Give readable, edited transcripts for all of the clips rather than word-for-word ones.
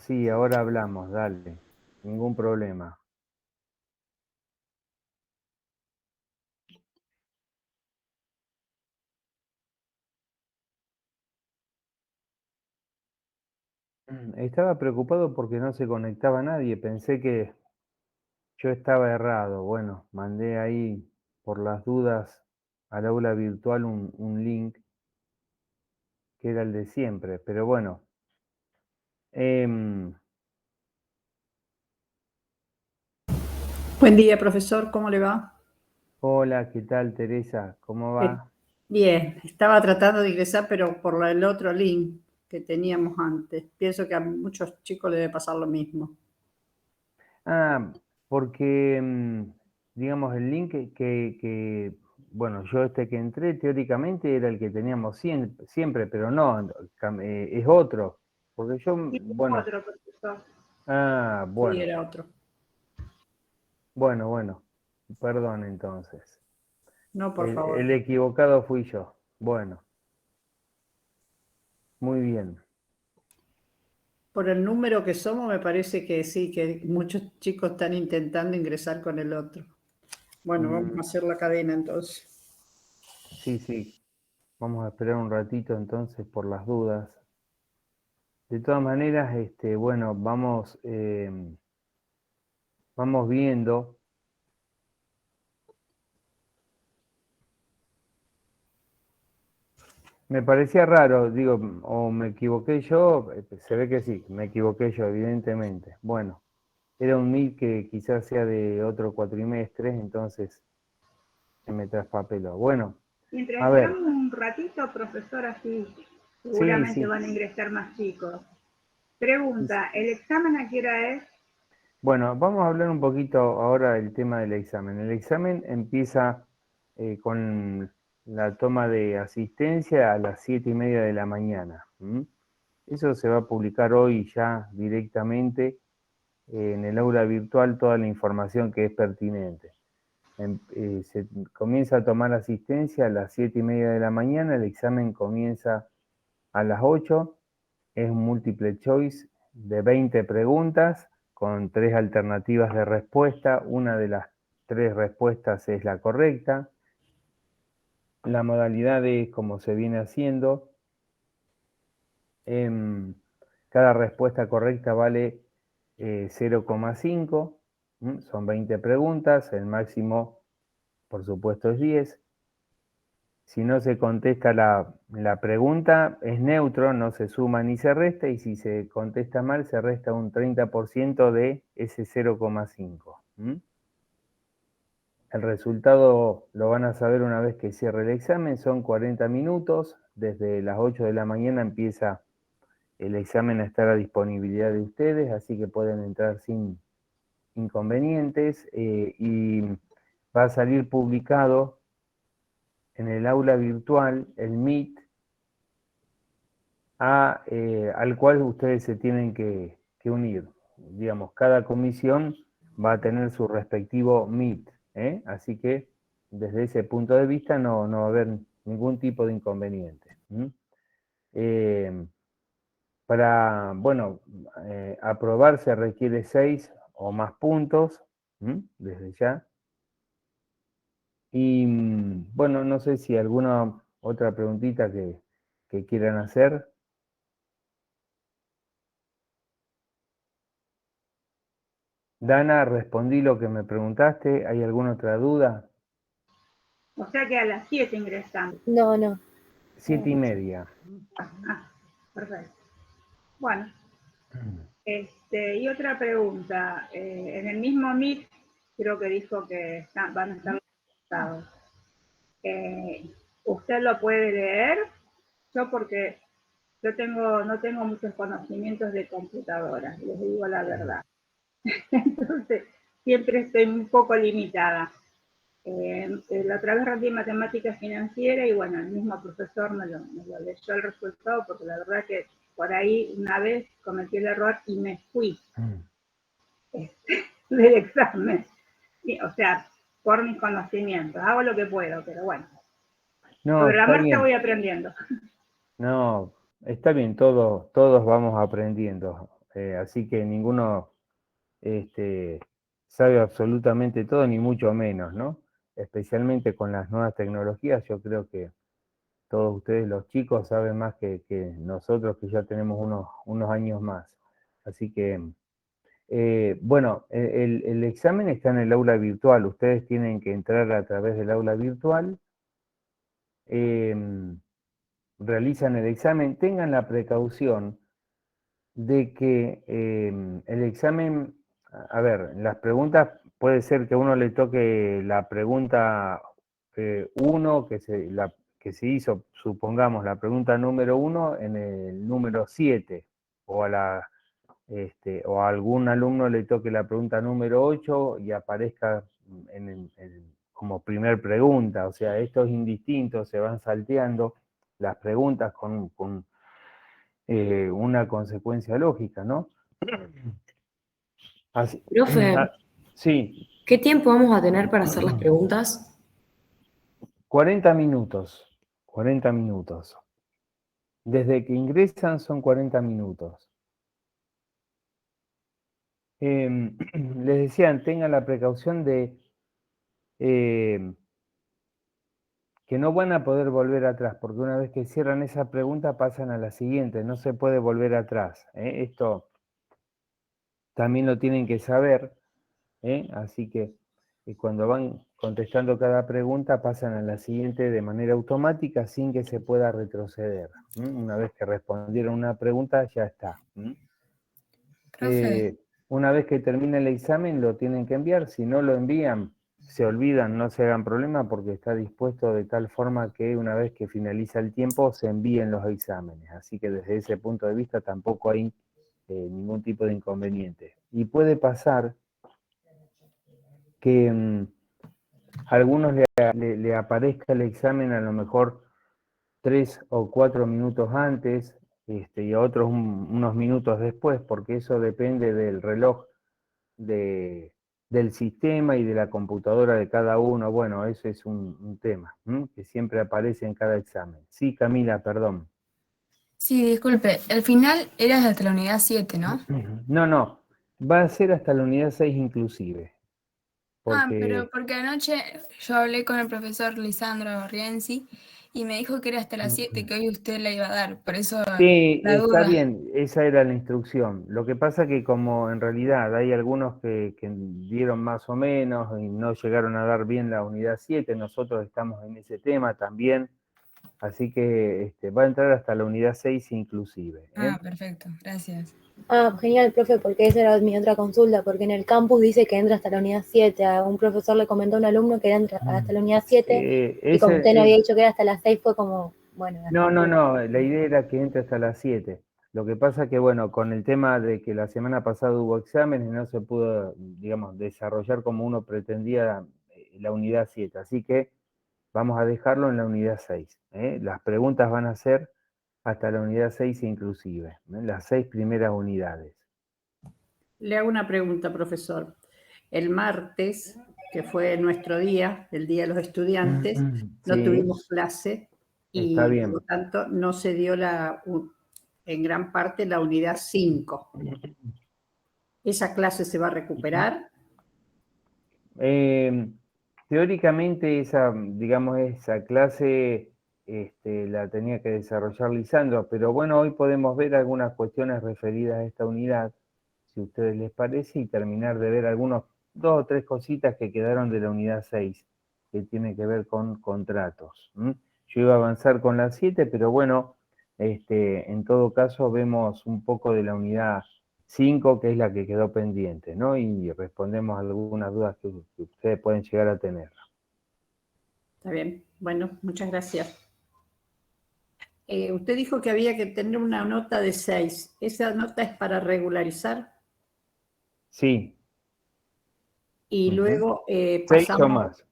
Sí, ahora hablamos, dale. Ningún problema. Estaba preocupado porque no se conectaba nadie. Pensé que yo estaba errado. Bueno, mandé ahí por las dudas al aula virtual un link que era el de siempre. Pero bueno. em, Buen día, profesor, ¿cómo le va? Hola, ¿qué tal, Teresa? ¿Cómo Eh, va? Bien, estaba tratando de ingresar, pero por el otro link que teníamos antes. Pienso que a muchos chicos les debe pasar lo mismo. Ah, porque, digamos, el link bueno, yo que entré teóricamente era el que teníamos siempre, pero no, es otro. Porque yo, Sí, bueno, otro profesor. Sí, bueno, era otro. bueno, perdón entonces. No, por El favor. equivocado fui yo. Bueno, muy bien. Por el número que somos, me parece que sí, que muchos chicos están intentando ingresar con el otro. Bueno, vamos Mm, a hacer la cadena entonces. sí, vamos a esperar un ratito entonces por las dudas. De todas maneras, bueno, vamos viendo. Me parecía raro, digo, o me equivoqué yo, se ve que sí, me equivoqué yo, evidentemente. Bueno, era un MIT que quizás sea de otro cuatrimestre, entonces se me traspapeló. Bueno, Mientras a ver, esperamos un ratito, profesor, así sí, seguramente sí. van a ingresar más chicos. Sí, sí. Pregunta, ¿el examen a qué hora es? Bueno, vamos a hablar un poquito ahora del tema del examen. El examen empieza con la toma de asistencia a las 7:30 de la mañana. Eso se va a publicar hoy ya directamente en el aula virtual toda la información que es pertinente. Se comienza a tomar asistencia a las 7:30 de la mañana, el examen comienza a las 8, es un múltiple choice de 20 preguntas con 3 alternativas de respuesta, una de las 3 respuestas es la correcta, la modalidad es como se viene haciendo, cada respuesta correcta vale 0,5, son 20 preguntas, el máximo por supuesto es 10. Si no se contesta la pregunta, es neutro, no se suma ni se resta, y si se contesta mal, se resta un 30% de ese 0,5. El resultado lo van a saber una vez que cierre el examen, son 40 minutos, desde las 8 de la mañana empieza el examen a estar a disponibilidad de ustedes, así que pueden entrar sin inconvenientes, y va a salir publicado en el aula virtual, el Meet, al cual ustedes se tienen que unir. Digamos, cada comisión va a tener su respectivo Meet, así que desde ese punto de vista no va a haber ningún tipo de inconveniente. Eh, para, bueno, aprobar se requiere 6 o más puntos, desde ya. Y bueno, no sé si alguna otra preguntita que quieran hacer. Dana, respondí lo que me preguntaste. ¿Hay alguna otra duda? O sea que a las 7 ingresamos. No. 7:30. Ah, perfecto. Bueno, y otra pregunta. En el mismo Meet, creo que dijo que van a estar los resultados. ¿Usted lo puede leer? Yo porque no tengo muchos conocimientos de computadora, les digo la verdad. Entonces, siempre estoy un poco limitada. La otra vez rendí matemática financiera y bueno, el mismo profesor me lo leyó el resultado porque la verdad que por ahí una vez cometí el error y me fui del examen. Sí, o sea, por mis conocimientos, hago lo que puedo, pero bueno, No, sobre la está marcha bien. voy aprendiendo. No, está bien, todos vamos aprendiendo. así que ninguno sabe absolutamente todo, ni mucho menos, ¿no? Especialmente con las nuevas tecnologías, yo creo que todos ustedes, los chicos, saben más que nosotros, que ya tenemos unos años más. Así que, bueno, el examen está en el aula virtual. Ustedes tienen que entrar a través del aula virtual. Realizan el examen. Tengan la precaución de que el examen, a ver, las preguntas, puede ser que a uno le toque la pregunta 1, que se hizo, supongamos, la pregunta número 1 en el número 7, o o a algún alumno le toque la pregunta número 8 y aparezca como primer pregunta. O sea, esto es indistinto, se van salteando las preguntas con una consecuencia lógica, ¿no? Así, Profe, sí, ¿qué tiempo vamos a tener para hacer las preguntas? 40 minutos, 40 minutos. Desde que ingresan son 40 minutos. Les decían, tengan la precaución de que no van a poder volver atrás, porque una vez que cierran esa pregunta pasan a la siguiente, no se puede volver atrás. Esto también lo tienen que saber, así que cuando van contestando cada pregunta pasan a la siguiente de manera automática sin que se pueda retroceder. Una vez que respondieron una pregunta ya está. Profe, Una vez que termine el examen lo tienen que enviar. Si no lo envían, se olvidan, no se hagan problema, porque está dispuesto de tal forma que una vez que finaliza el tiempo se envíen los exámenes. Así que desde ese punto de vista tampoco hay ningún tipo de inconveniente. Y puede pasar que a algunos le aparezca el examen a lo mejor 3 o 4 minutos antes, y a otros unos minutos después, porque eso depende del reloj del sistema y de la computadora de cada uno. Bueno, ese es un tema que siempre aparece en cada examen. Sí, Camila, perdón. Sí, disculpe, el final era hasta la unidad 7, ¿no? No, va a ser hasta la unidad 6 inclusive. Pero Porque porque anoche yo hablé con el profesor Lisandro Rienzi y me dijo que era hasta las 7, que hoy usted la iba a dar, por eso sí, la está duda. bien, esa era la instrucción. Lo que pasa que como en realidad hay algunos que dieron más o menos y no llegaron a dar bien la unidad 7, nosotros estamos en ese tema también, así que va a entrar hasta la unidad 6 inclusive. Perfecto, gracias. Ah, genial, profe, porque esa era mi otra consulta, porque en el campus dice que entra hasta la unidad 7. A un profesor le comentó a un alumno que entra hasta la unidad 7, y como usted no había dicho que era hasta las 6, fue como, bueno. No, la idea era que entre hasta las 7. Lo que pasa que, bueno, con el tema de que la semana pasada hubo exámenes, no se pudo, digamos, desarrollar como uno pretendía la unidad 7. Así que vamos a dejarlo en la unidad 6. Las preguntas van a ser hasta la unidad 6 inclusive, las 6 primeras unidades. Le hago una pregunta, profesor. El martes, que fue nuestro día, el Día de los Estudiantes, no Sí, tuvimos clase está y bien. por lo tanto no se dio en gran parte la unidad 5. ¿Esa clase se va a recuperar? Teóricamente esa clase la tenía que desarrollar Lisandro, pero bueno, hoy podemos ver algunas cuestiones referidas a esta unidad, si a ustedes les parece, y terminar de ver algunos 2 o 3 cositas que quedaron de la unidad 6, que tiene que ver con contratos. Yo iba a avanzar con la 7, pero bueno, en todo caso vemos un poco de la unidad 5, que es la que quedó pendiente, ¿no? Y respondemos algunas dudas que ustedes pueden llegar a tener. Está bien. Bueno, muchas gracias. Usted dijo que había que tener una nota de 6. ¿Esa nota es para regularizar? Sí. Y luego 6 pasamos... o más.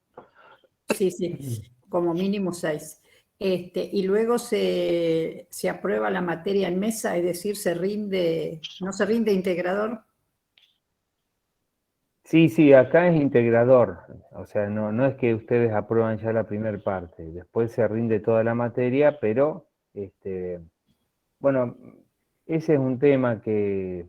Sí, como mínimo 6. Y luego se aprueba la materia en mesa, es decir, no se rinde integrador. Sí, acá es integrador, o sea, no es que ustedes aprueban ya la primera parte, después se rinde toda la materia, pero, bueno, ese es un tema que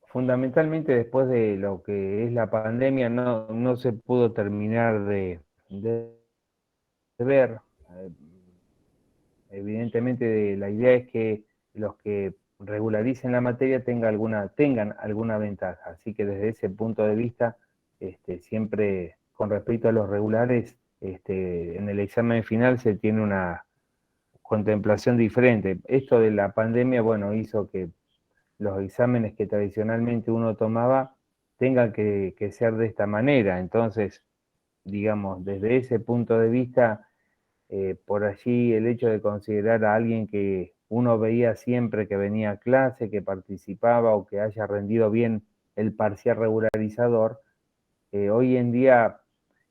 fundamentalmente después de lo que es la pandemia no se pudo terminar de ver. Evidentemente la idea es que los que regularicen la materia tengan alguna ventaja. Así que desde ese punto de vista, siempre con respecto a los regulares, en el examen final se tiene una contemplación diferente. Esto de la pandemia, bueno, hizo que los exámenes que tradicionalmente uno tomaba tengan que ser de esta manera. Entonces, digamos, desde ese punto de vista, por allí el hecho de considerar a alguien que uno veía siempre que venía a clase, que participaba o que haya rendido bien el parcial regularizador, hoy en día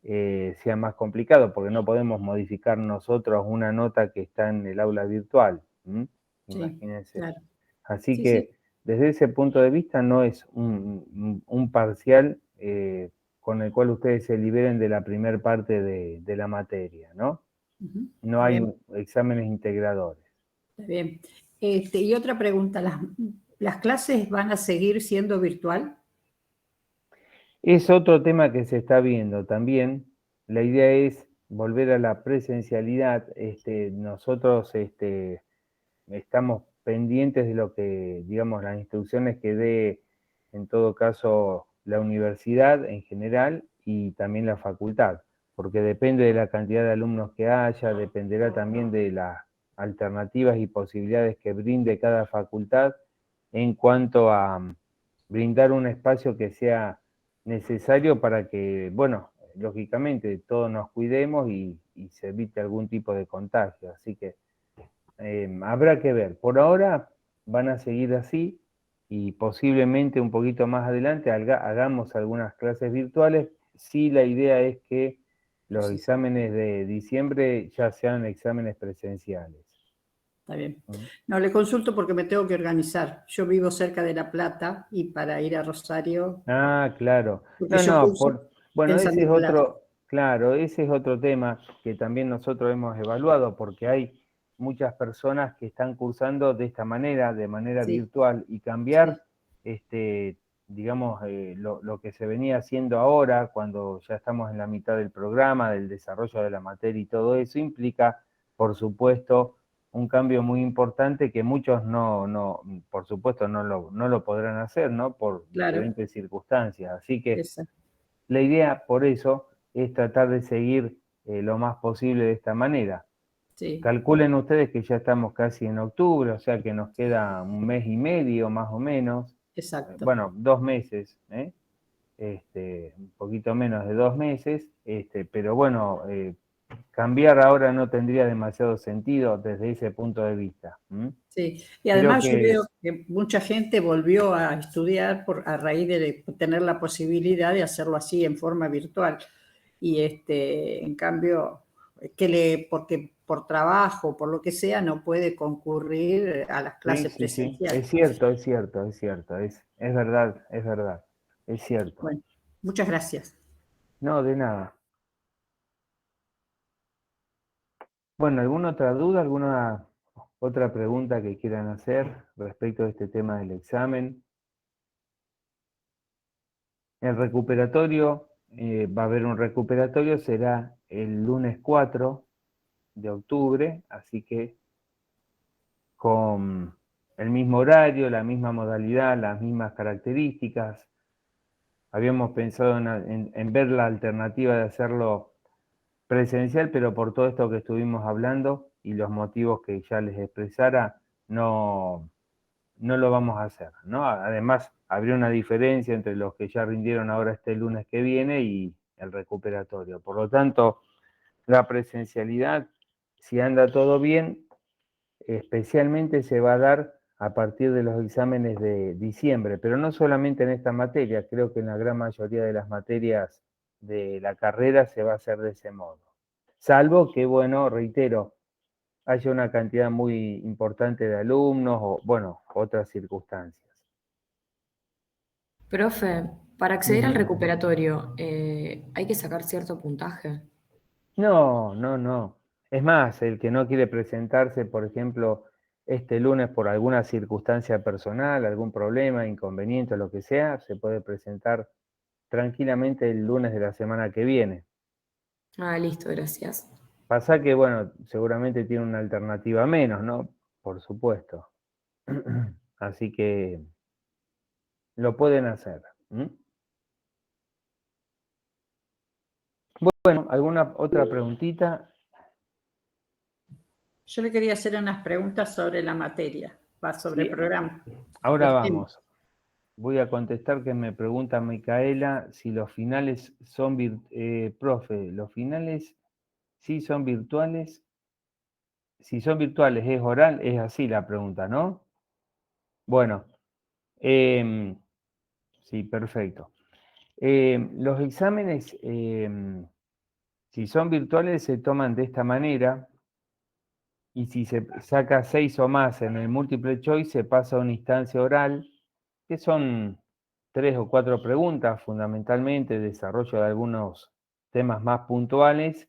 sea más complicado porque no podemos modificar nosotros una nota que está en el aula virtual. Sí, Imagínense. claro. Así Sí, que desde ese punto de vista no es un parcial con el cual ustedes se liberen de la primer parte de la materia, ¿no? Ujú, No está hay bien, exámenes integradores. está bien. Y otra pregunta, ¿las clases van a seguir siendo virtual? Es otro tema que se está viendo también. La idea es volver a la presencialidad. Nosotros estamos pendientes de lo que, digamos, las instrucciones que dé, en todo caso, la universidad en general y también la facultad, porque depende de la cantidad de alumnos que haya, dependerá también de las alternativas y posibilidades que brinde cada facultad en cuanto a brindar un espacio que sea necesario para que, bueno, lógicamente todos nos cuidemos y se evite algún tipo de contagio. Así que habrá que ver. Por ahora van a seguir así y posiblemente un poquito más adelante hagamos algunas clases virtuales. Sí, la idea es que los exámenes de diciembre ya sean exámenes presenciales. Está bien. No, le consulto porque me tengo que organizar. Yo vivo cerca de La Plata y para ir a Rosario. Ah, claro. Porque No, yo no, curso bueno, en San ese es Nicolás. claro, ese es otro tema que también nosotros hemos evaluado, porque hay muchas personas que están cursando de esta manera, de manera Sí, virtual, y cambiar, digamos, lo que se venía haciendo ahora, cuando ya estamos en la mitad del programa, del desarrollo de la materia y todo eso, implica, por supuesto, un cambio muy importante que muchos por supuesto no lo podrán hacer, ¿no? Por claro. diferentes circunstancias. Así que Esa. la idea, por eso, es tratar de seguir lo más posible de esta manera. Sí, Calculen ustedes que ya estamos casi en octubre, o sea que nos queda un mes y medio más o menos. exacto. Bueno, 2 meses, un poquito menos de 2 meses, pero bueno, cambiar ahora no tendría demasiado sentido desde ese punto de vista. Sí, y Creo además yo que veo que mucha gente volvió a estudiar a raíz de tener la posibilidad de hacerlo así en forma virtual. Y en cambio, porque por trabajo, por lo que sea, no puede concurrir a las clases sí, presenciales. es cierto, es verdad, es cierto. Bueno, muchas gracias. No, de nada. Bueno, ¿alguna otra duda, alguna otra pregunta que quieran hacer respecto a este tema del examen? El recuperatorio, va a haber un recuperatorio, será el lunes 4 de octubre, así que con el mismo horario, la misma modalidad, las mismas características. Habíamos pensado en ver la alternativa de hacerlo presencial, pero por todo esto que estuvimos hablando y los motivos que ya les expresara, no lo vamos a hacer, ¿no? Además, habría una diferencia entre los que ya rindieron ahora este lunes que viene y el recuperatorio. Por lo tanto, la presencialidad, si anda todo bien, especialmente se va a dar a partir de los exámenes de diciembre, pero no solamente en esta materia, creo que en la gran mayoría de las materias de la carrera se va a hacer de ese modo. Salvo que, bueno, reitero, haya una cantidad muy importante de alumnos o, bueno, otras circunstancias. Profe, para acceder al recuperatorio, ¿hay que sacar cierto puntaje? No. Es más, el que no quiere presentarse, por ejemplo, este lunes por alguna circunstancia personal, algún problema, inconveniente, lo que sea, se puede presentar tranquilamente el lunes de la semana que viene. Ah, listo, gracias. Pasa que, bueno, seguramente tiene una alternativa menos, ¿no? Por supuesto. Así que lo pueden hacer. Bueno, ¿alguna otra preguntita? Yo le quería hacer unas preguntas sobre la materia, sobre el programa. Ahora vamos. Voy a contestar que me pregunta Micaela si los finales son profe, los finales sí son virtuales. Si son virtuales, ¿es oral? Es así la pregunta, ¿no? Bueno, sí, perfecto. Los exámenes, si son virtuales, se toman de esta manera, y si se saca 6 o más en el multiple choice, se pasa a una instancia oral, que son 3 o 4 preguntas, fundamentalmente, desarrollo de algunos temas más puntuales,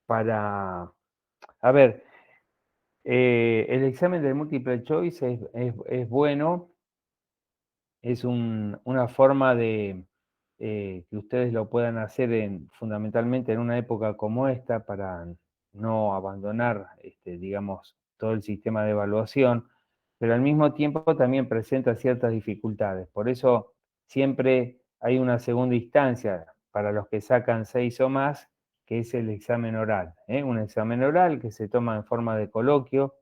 para... A ver, el examen del multiple choice es bueno, es una forma de que ustedes lo puedan hacer fundamentalmente en una época como esta, para no abandonar, digamos, todo el sistema de evaluación, pero al mismo tiempo también presenta ciertas dificultades. Por eso siempre hay una segunda instancia para los que sacan 6 o más, que es el examen oral. Un examen oral que se toma en forma de coloquio,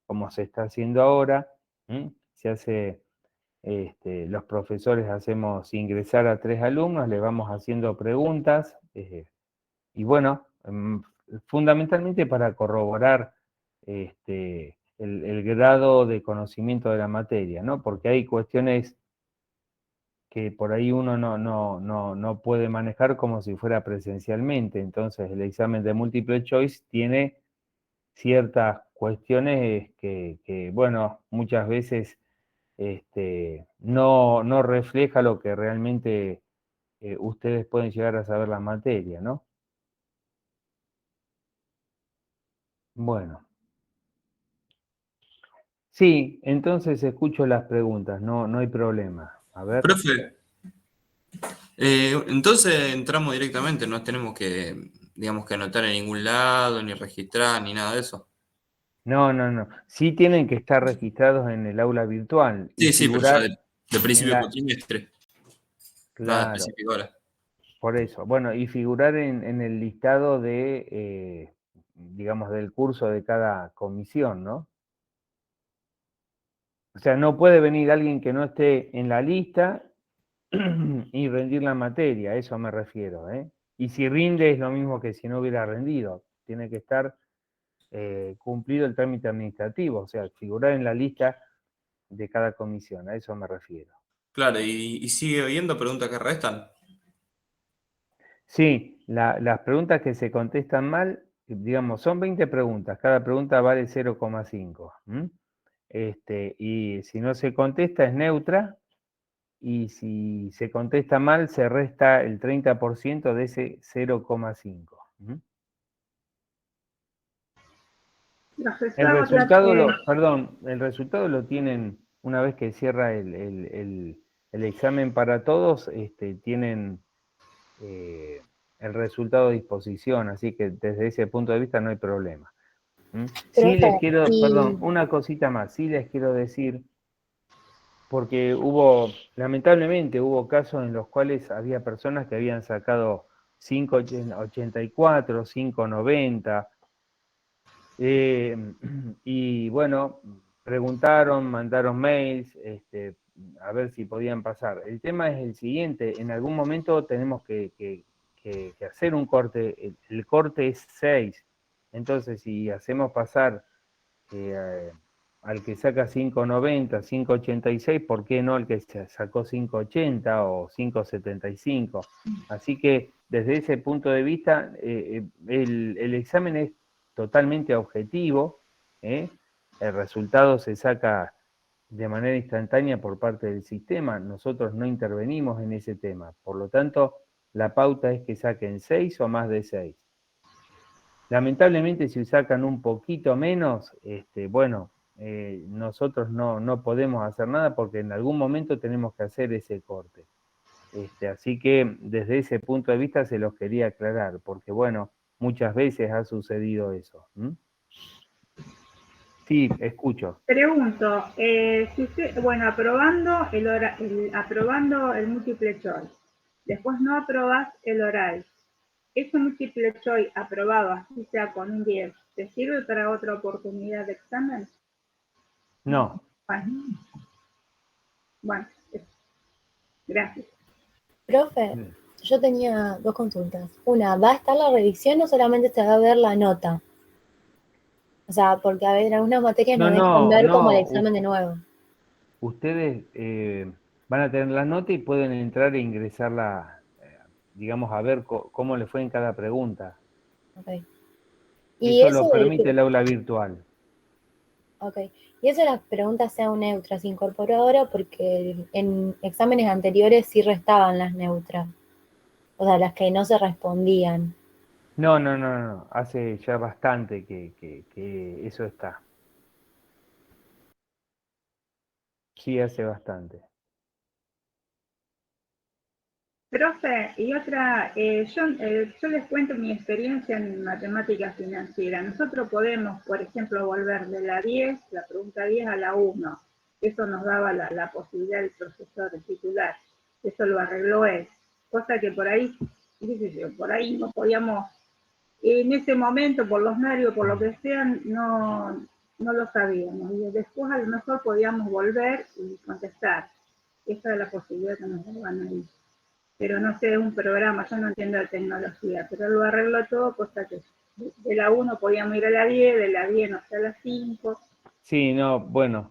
como se está haciendo ahora. Se hace, los profesores hacemos ingresar a 3 alumnos, les vamos haciendo preguntas, y bueno, fundamentalmente para corroborar el grado de conocimiento de la materia, ¿no? Porque hay cuestiones que por ahí uno no puede manejar como si fuera presencialmente. Entonces el examen de multiple choice tiene ciertas cuestiones que bueno, muchas veces no refleja lo que realmente ustedes pueden llegar a saber la materia, ¿no? Bueno. Sí, entonces escucho las preguntas, no hay problema. A ver. Profe, entonces entramos directamente, no tenemos que, digamos, que anotar en ningún lado, ni registrar, ni nada de eso. No. Sí tienen que estar registrados en el aula virtual y Sí, pero ya figurar de en principio de la... cuatrimestre, nada Claro, específico ahora. por eso. Bueno, y figurar en el listado de, digamos, del curso de cada comisión, ¿no? O sea, no puede venir alguien que no esté en la lista y rendir la materia, a eso me refiero, ¿eh? Y si rinde es lo mismo que si no hubiera rendido. Tiene que estar cumplido el trámite administrativo, o sea, figurar en la lista de cada comisión, a eso me refiero. Claro, y sigue habiendo preguntas que restan. Sí, las preguntas que se contestan mal, digamos, son 20 preguntas, cada pregunta vale 0,5. Y si no se contesta es neutra, y si se contesta mal se resta el 30% de ese 0,5. El resultado lo tienen una vez que cierra el examen para todos, tienen el resultado a disposición, así que desde ese punto de vista no hay problema. Sí les quiero, perdón, una cosita más, sí les quiero decir, porque lamentablemente hubo casos en los cuales había personas que habían sacado 5,84, 5,90, y bueno, preguntaron, mandaron mails, a ver si podían pasar. El tema es el siguiente: en algún momento tenemos que hacer un corte, el corte es 6, entonces si hacemos pasar al que saca 5,90, 5,86, ¿por qué no al que sacó 5,80 o 5,75? Así que desde ese punto de vista, el examen es totalmente objetivo, el resultado se saca de manera instantánea por parte del sistema, nosotros no intervenimos en ese tema, por lo tanto, la pauta es que saquen 6 o más de 6. Lamentablemente, si sacan un poquito menos, bueno, nosotros no podemos hacer nada porque en algún momento tenemos que hacer ese corte. Así que desde ese punto de vista se los quería aclarar, porque bueno, muchas veces ha sucedido eso. Sí, escucho. Pregunto, si usted, bueno, aprobando aprobando el múltiple choice, después no aprobas el oral, ese múltiple choice aprobado, así sea con un 10, ¿te sirve para otra oportunidad de examen? No. Bueno, gracias. Profe, yo tenía dos consultas. Una, ¿va a estar la revisión o solamente se va a ver la nota? O sea, porque a ver, en algunas materias nos dejan ver como el examen de nuevo. Ustedes van a tener la nota y pueden entrar e ingresarla, digamos, a ver cómo le fue en cada pregunta. Okay. Y Eso eso lo permite el aula virtual. Ok. Y eso de las preguntas sean neutras se incorporó ahora porque en exámenes anteriores sí restaban las neutras. O sea, las que no se respondían. No. Hace ya bastante que eso está. Sí, hace bastante. Profe, y otra, yo les cuento mi experiencia en matemática financiera. Nosotros podemos, por ejemplo, volver de la 10, la pregunta 10 a la 1. Eso nos daba la posibilidad del profesor titular. Eso lo arregló él. Cosa que por ahí, qué sé yo, por ahí no podíamos, en ese momento, por los nervios, por lo que sea, no lo sabíamos. Y después a lo mejor podíamos volver y contestar. Esa es la posibilidad que nos daban ahí. Pero no sé, es un programa, yo no entiendo de tecnología, pero lo arregló todo, cosa que de la 1 podíamos ir a la 10, de la 10 no sé, a la 5. Sí, no, bueno,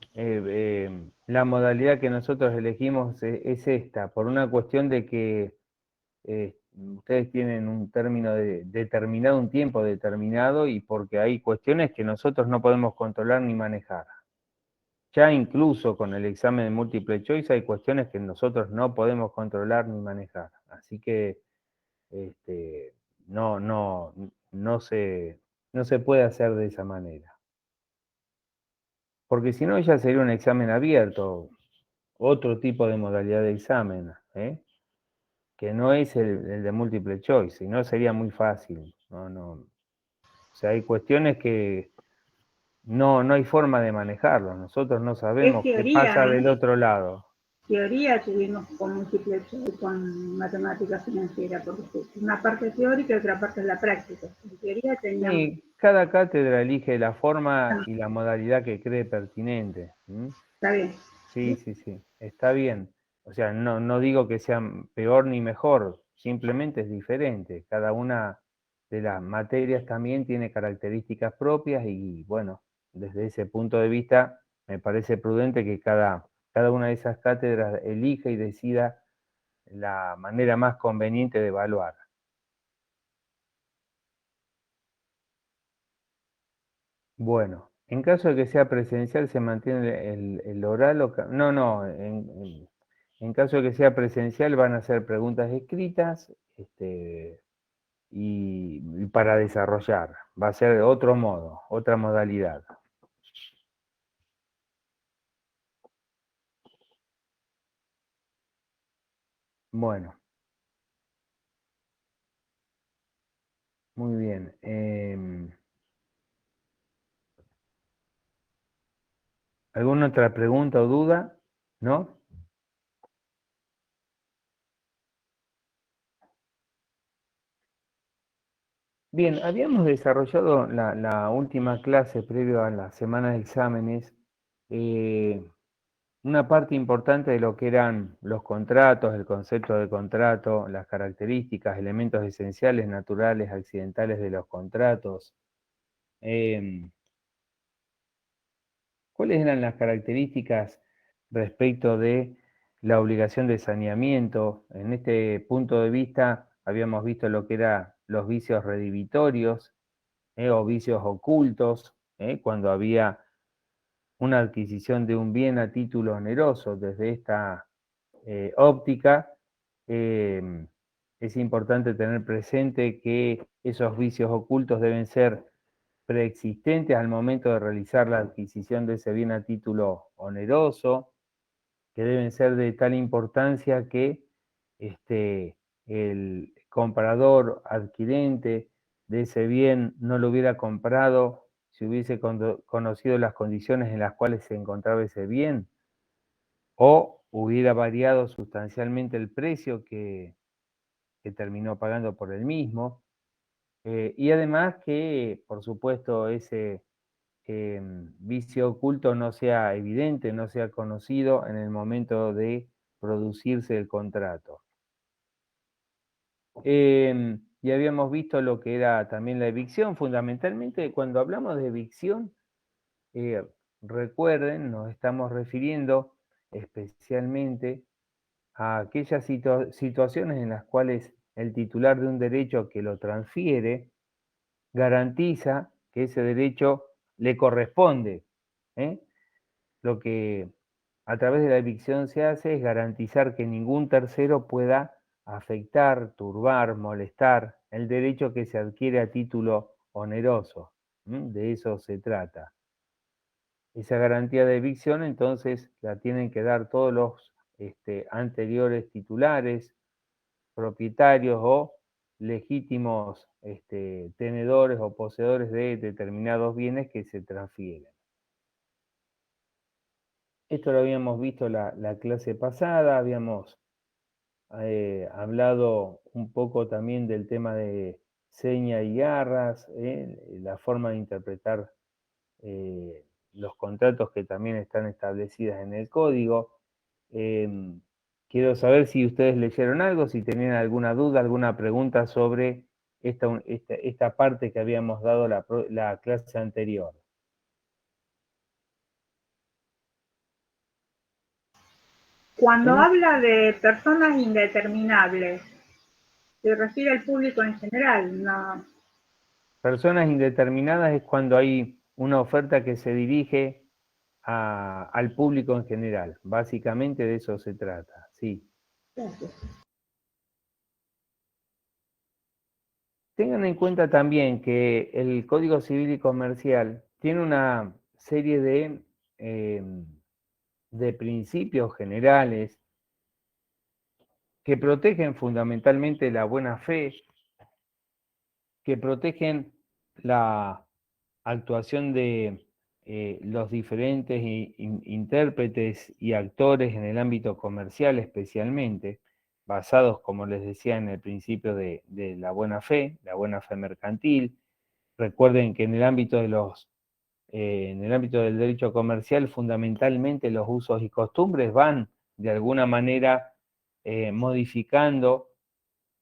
la modalidad que nosotros elegimos es esta, por una cuestión de que ustedes tienen un término determinado, un tiempo determinado, y porque hay cuestiones que nosotros no podemos controlar ni manejar. Ya incluso con el examen de múltiple choice hay cuestiones que nosotros no podemos controlar ni manejar. Así que no se puede hacer de esa manera. Porque si no ya sería un examen abierto, otro tipo de modalidad de examen, que no es el de múltiple choice, si no sería muy fácil. O sea, hay cuestiones que no hay forma de manejarlo. Nosotros no Es sabemos qué teoría, pasa del otro lado. teoría tuvimos con múltiple choice, con matemática financiera, porque es una parte teórica y otra parte es la práctica. En teoría teníamos... Y cada cátedra elige la forma y la modalidad que cree pertinente. Está bien. Sí, está bien. O sea, no digo que sea peor ni mejor, simplemente es diferente. Cada una de las materias también tiene características propias y bueno, desde ese punto de vista me parece prudente que cada una de esas cátedras elija y decida la manera más conveniente de evaluar. Bueno, en caso de que sea presencial, ¿se mantiene el oral o no, en caso de que sea presencial van a ser preguntas escritas y para desarrollar. Va a ser de otro modo, otra modalidad. Bueno, muy bien. ¿Alguna otra pregunta o duda? ¿No? Bien, habíamos desarrollado la última clase previo a la semana de exámenes, una parte importante de lo que eran los contratos, el concepto de contrato, las características, elementos esenciales, naturales, accidentales de los contratos. ¿Cuáles eran las características respecto de la obligación de saneamiento? En este punto de vista habíamos visto lo que eran los vicios redivitorios o vicios ocultos, cuando había una adquisición de un bien a título oneroso. Desde esta óptica, es importante tener presente que esos vicios ocultos deben ser preexistentes al momento de realizar la adquisición de ese bien a título oneroso, que deben ser de tal importancia que el comprador adquirente de ese bien no lo hubiera comprado si hubiese conocido las condiciones en las cuales se encontraba ese bien, o hubiera variado sustancialmente el precio que terminó pagando por el mismo. Y además que, por supuesto, ese vicio oculto no sea evidente, no sea conocido en el momento de producirse el contrato. Y habíamos visto lo que era también la evicción. Fundamentalmente, cuando hablamos de evicción, recuerden, nos estamos refiriendo especialmente a aquellas situaciones en las cuales el titular de un derecho que lo transfiere garantiza que ese derecho le corresponde. Lo que a través de la evicción se hace es garantizar que ningún tercero pueda afectar, turbar, molestar el derecho que se adquiere a título oneroso. De eso se trata. Esa garantía de evicción entonces la tienen que dar todos los anteriores titulares, propietarios o legítimos tenedores o poseedores de determinados bienes que se transfieren. Esto lo habíamos visto la clase pasada, habíamos hablado un poco también del tema de seña y arras, la forma de interpretar los contratos que también están establecidas en el código. Quiero saber si ustedes leyeron algo, si tenían alguna duda, alguna pregunta sobre esta parte que habíamos dado la clase anterior. Cuando ¿Sí? habla de personas indeterminables, se refiere al público en general, no. Personas indeterminadas es cuando hay una oferta que se dirige al público en general. Básicamente de eso se trata, sí. Gracias. Tengan en cuenta también que el Código Civil y Comercial tiene una serie de principios generales que protegen fundamentalmente la buena fe, que protegen la actuación de los diferentes intérpretes y actores en el ámbito comercial especialmente, basados, como les decía, en el principio de la buena fe mercantil. Recuerden que en el ámbito en el ámbito del derecho comercial, fundamentalmente los usos y costumbres van de alguna manera modificando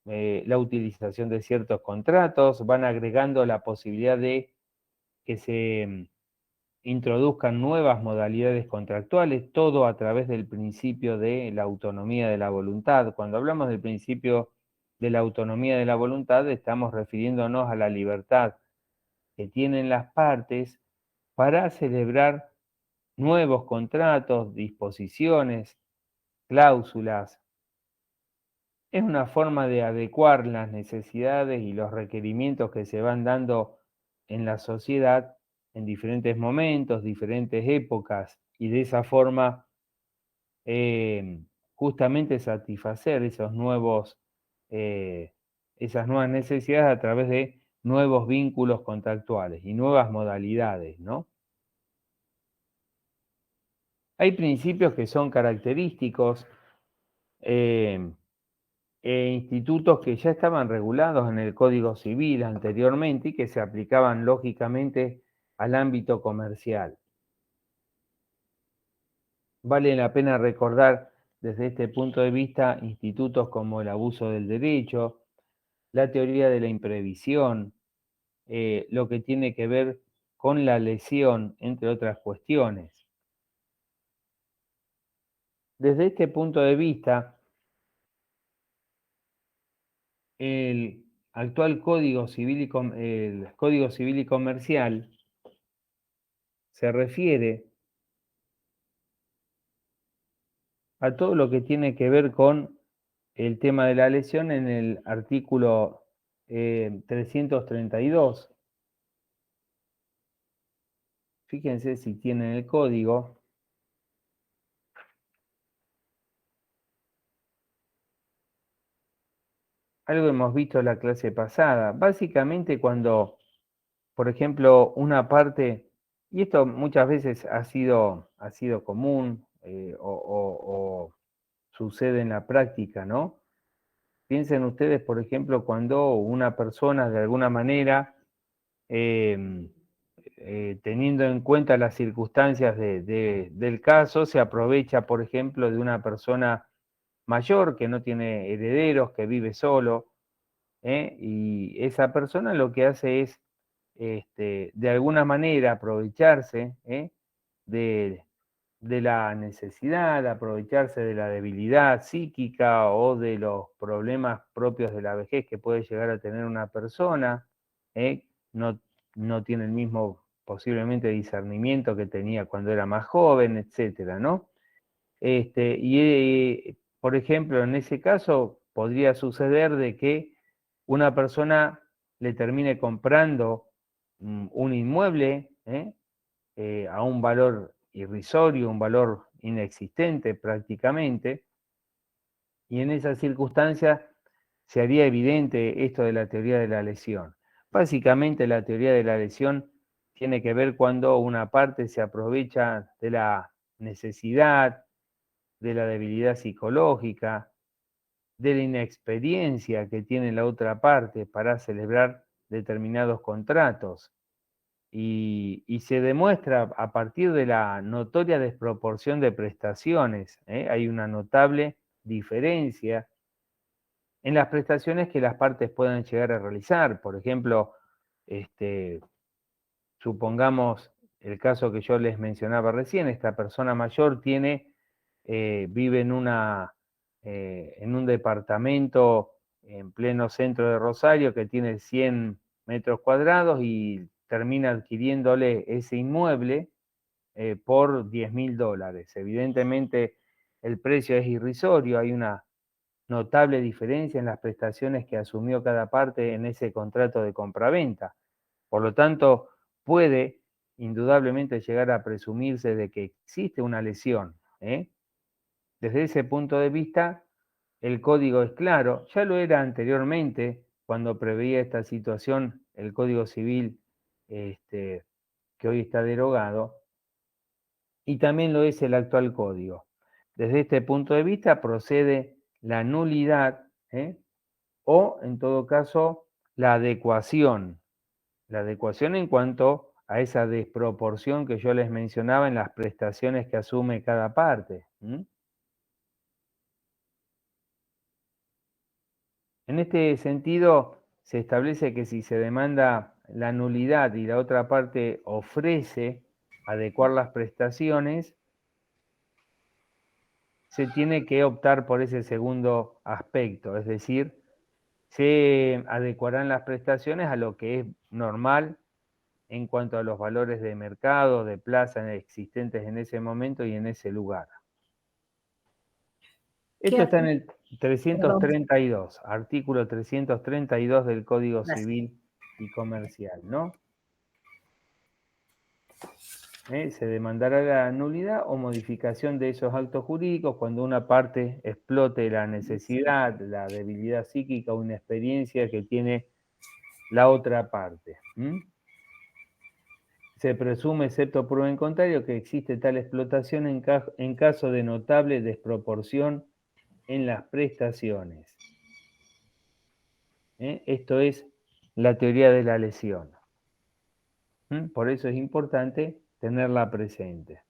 la utilización de ciertos contratos, van agregando la posibilidad de que se introduzcan nuevas modalidades contractuales, todo a través del principio de la autonomía de la voluntad. Cuando hablamos del principio de la autonomía de la voluntad, estamos refiriéndonos a la libertad que tienen las partes para celebrar nuevos contratos, disposiciones, cláusulas. Es una forma de adecuar las necesidades y los requerimientos que se van dando en la sociedad en diferentes momentos, diferentes épocas, y de esa forma justamente satisfacer esas nuevas necesidades a través de nuevos vínculos contractuales y nuevas modalidades, ¿no? Hay principios que son característicos institutos que ya estaban regulados en el Código Civil anteriormente y que se aplicaban lógicamente al ámbito comercial. Vale la pena recordar desde este punto de vista institutos como el abuso del derecho, la teoría de la imprevisión, lo que tiene que ver con la lesión, entre otras cuestiones. Desde este punto de vista, el actual Código Civil el Código Civil y Comercial se refiere a todo lo que tiene que ver con el tema de la lesión en el artículo 332. Fíjense si tienen el código. Algo hemos visto en la clase pasada. Básicamente cuando, por ejemplo, una parte, y esto muchas veces ha sido común o sucede en la práctica, ¿no? Piensen ustedes, por ejemplo, cuando una persona de alguna manera, teniendo en cuenta las circunstancias del caso, se aprovecha, por ejemplo, de una persona mayor que no tiene herederos, que vive solo, y esa persona lo que hace es, de alguna manera, aprovecharse de la necesidad, aprovecharse de la debilidad psíquica o de los problemas propios de la vejez que puede llegar a tener una persona, no, no tiene el mismo posiblemente discernimiento que tenía cuando era más joven, etcétera, ¿no? Por ejemplo, en ese caso podría suceder de que una persona le termine comprando un inmueble a un valor irrisorio, un valor inexistente prácticamente, y en esa circunstancia se haría evidente esto de la teoría de la lesión. Básicamente la teoría de la lesión tiene que ver cuando una parte se aprovecha de la necesidad, de la debilidad psicológica, de la inexperiencia que tiene la otra parte para celebrar determinados contratos. Y se demuestra a partir de la notoria desproporción de prestaciones. Hay una notable diferencia en las prestaciones que las partes puedan llegar a realizar. Por ejemplo, supongamos el caso que yo les mencionaba recién, esta persona mayor vive en un departamento en pleno centro de Rosario que tiene 100 metros cuadrados y termina adquiriéndole ese inmueble por $10.000. Evidentemente el precio es irrisorio, hay una notable diferencia en las prestaciones que asumió cada parte en ese contrato de compraventa. Por lo tanto, puede indudablemente llegar a presumirse de que existe una lesión. Desde ese punto de vista, el código es claro, ya lo era anteriormente cuando preveía esta situación el Código Civil que hoy está derogado, y también lo es el actual código. Desde este punto de vista procede la nulidad o, en todo caso, la adecuación en cuanto a esa desproporción que yo les mencionaba en las prestaciones que asume cada parte. En este sentido, se establece que si se demanda la nulidad y la otra parte ofrece adecuar las prestaciones, se tiene que optar por ese segundo aspecto, es decir, se adecuarán las prestaciones a lo que es normal en cuanto a los valores de mercado, de plaza existentes en ese momento y en ese lugar. Esto está en el 332, artículo 332 del Código Civil y Comercial, ¿no? Se demandará la nulidad o modificación de esos actos jurídicos cuando una parte explote la necesidad, la debilidad psíquica o inexperiencia que tiene la otra parte. Se presume, excepto prueba en contrario, que existe tal explotación en caso de notable desproporción en las prestaciones. Esto es la teoría de la lesión. Por eso es importante tenerla presente.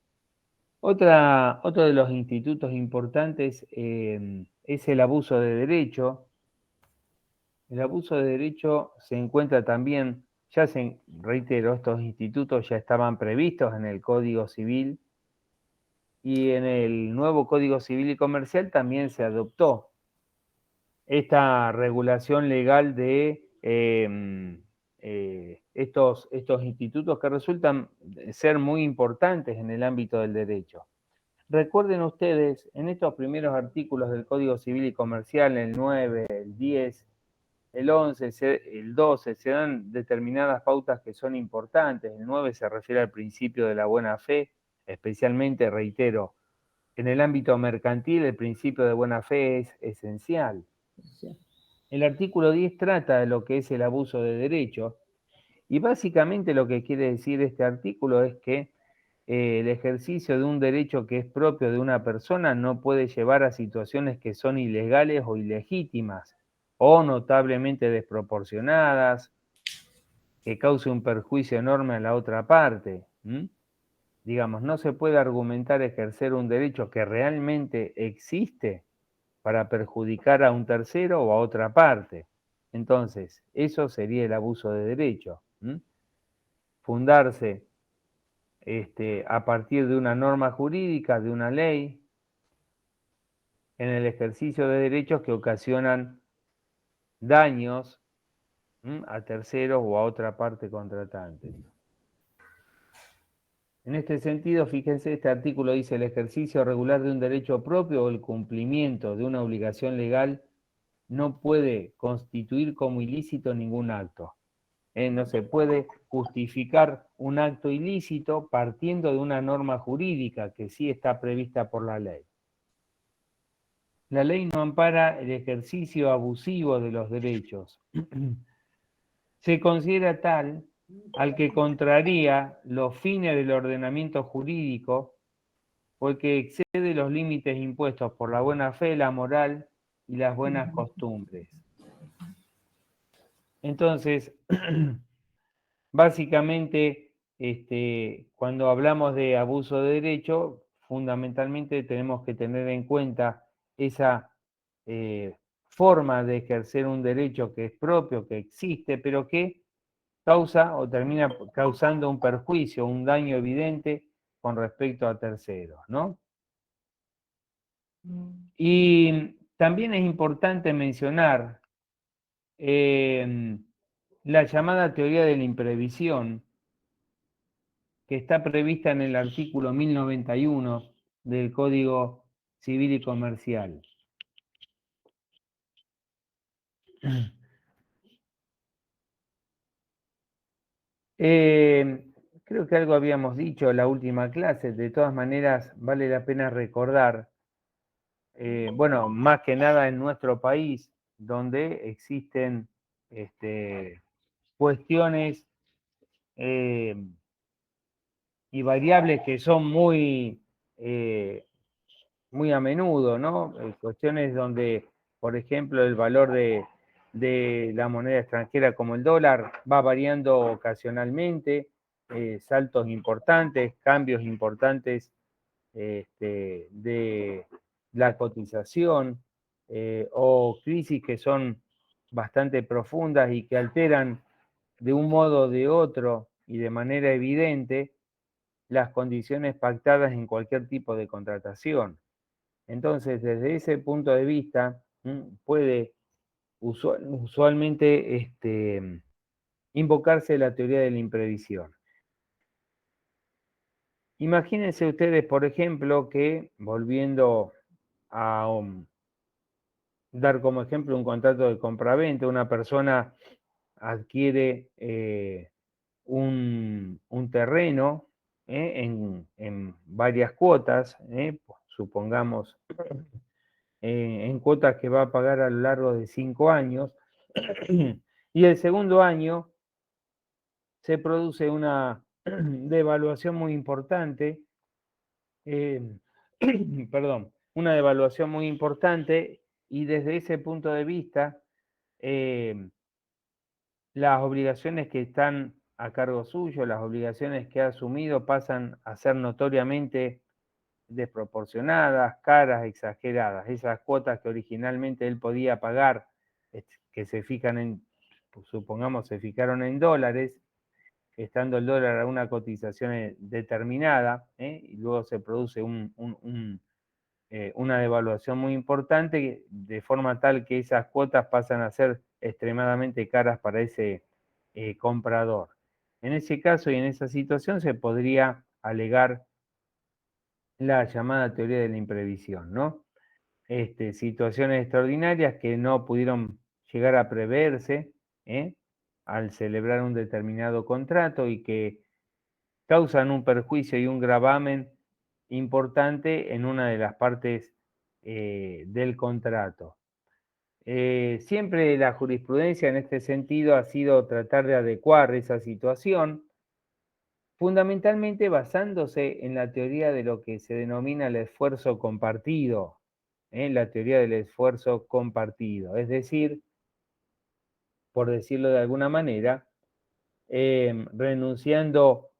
Otro de los institutos importantes es el abuso de derecho. El abuso de derecho se encuentra también, reitero, estos institutos ya estaban previstos en el Código Civil y en el nuevo Código Civil y Comercial también se adoptó esta regulación legal de estos institutos que resultan ser muy importantes en el ámbito del derecho. recuerden ustedes, en estos primeros artículos del Código Civil y Comercial, el 9, el 10, el 11, el 12, se dan determinadas pautas que son importantes. El 9 se refiere al principio de la buena fe, especialmente, reitero, en el ámbito mercantil el principio de buena fe es esencial. El artículo 10 trata de lo que es el abuso de derechos y básicamente lo que quiere decir este artículo es que el ejercicio de un derecho que es propio de una persona no puede llevar a situaciones que son ilegales o ilegítimas o notablemente desproporcionadas, que cause un perjuicio enorme a la otra parte. Digamos, no se puede argumentar ejercer un derecho que realmente existe para perjudicar a un tercero o a otra parte. Entonces, eso sería el abuso de derecho. Fundarse a partir de una norma jurídica, de una ley, en el ejercicio de derechos que ocasionan daños a terceros o a otra parte contratante. En este sentido, fíjense, este artículo dice: el ejercicio regular de un derecho propio o el cumplimiento de una obligación legal no puede constituir como ilícito ningún acto. No se puede justificar un acto ilícito partiendo de una norma jurídica que sí está prevista por la ley. La ley no ampara el ejercicio abusivo de los derechos. Se considera tal al que contraría los fines del ordenamiento jurídico o el que excede los límites impuestos por la buena fe, la moral y las buenas costumbres. Entonces, básicamente, cuando hablamos de abuso de derecho, fundamentalmente tenemos que tener en cuenta esa forma de ejercer un derecho que es propio, que existe, pero que causa o termina causando un perjuicio, un daño evidente con respecto a terceros, ¿no? Y también es importante mencionar la llamada teoría de la imprevisión, que está prevista en el artículo 1091 del Código Civil y Comercial. Creo que algo habíamos dicho en la última clase, de todas maneras vale la pena recordar, bueno, más que nada en nuestro país, donde existen cuestiones y variables que son muy a menudo, ¿no? Cuestiones donde, por ejemplo, el valor de la moneda extranjera como el dólar va variando ocasionalmente, saltos importantes, cambios importantes de la cotización o crisis que son bastante profundas y que alteran de un modo o de otro y de manera evidente las condiciones pactadas en cualquier tipo de contratación. Entonces, desde ese punto de vista, puede usualmente invocarse la teoría de la imprevisión. Imagínense ustedes, por ejemplo, que, volviendo a dar como ejemplo un contrato de compraventa, una persona adquiere un terreno en varias cuotas, supongamos en cuotas que va a pagar a lo largo de 5 años, y el segundo año se produce una devaluación muy importante, perdón, una devaluación muy importante, y desde ese punto de vista, las obligaciones que están a cargo suyo, las obligaciones que ha asumido pasan a ser notoriamente desproporcionadas, caras, exageradas. Esas cuotas que originalmente él podía pagar, que se fijan en, supongamos, se fijaron en dólares, estando el dólar a una cotización determinada, y luego se produce una devaluación muy importante, de forma tal que esas cuotas pasan a ser extremadamente caras para ese comprador. En ese caso y en esa situación se podría alegar la llamada teoría de la imprevisión, ¿no? Situaciones extraordinarias que no pudieron llegar a preverse al celebrar un determinado contrato y que causan un perjuicio y un gravamen importante en una de las partes del contrato. Siempre la jurisprudencia en este sentido ha sido tratar de adecuar esa situación, fundamentalmente basándose en la teoría de lo que se denomina el esfuerzo compartido, la teoría del esfuerzo compartido, es decir, por decirlo de alguna manera, renunciando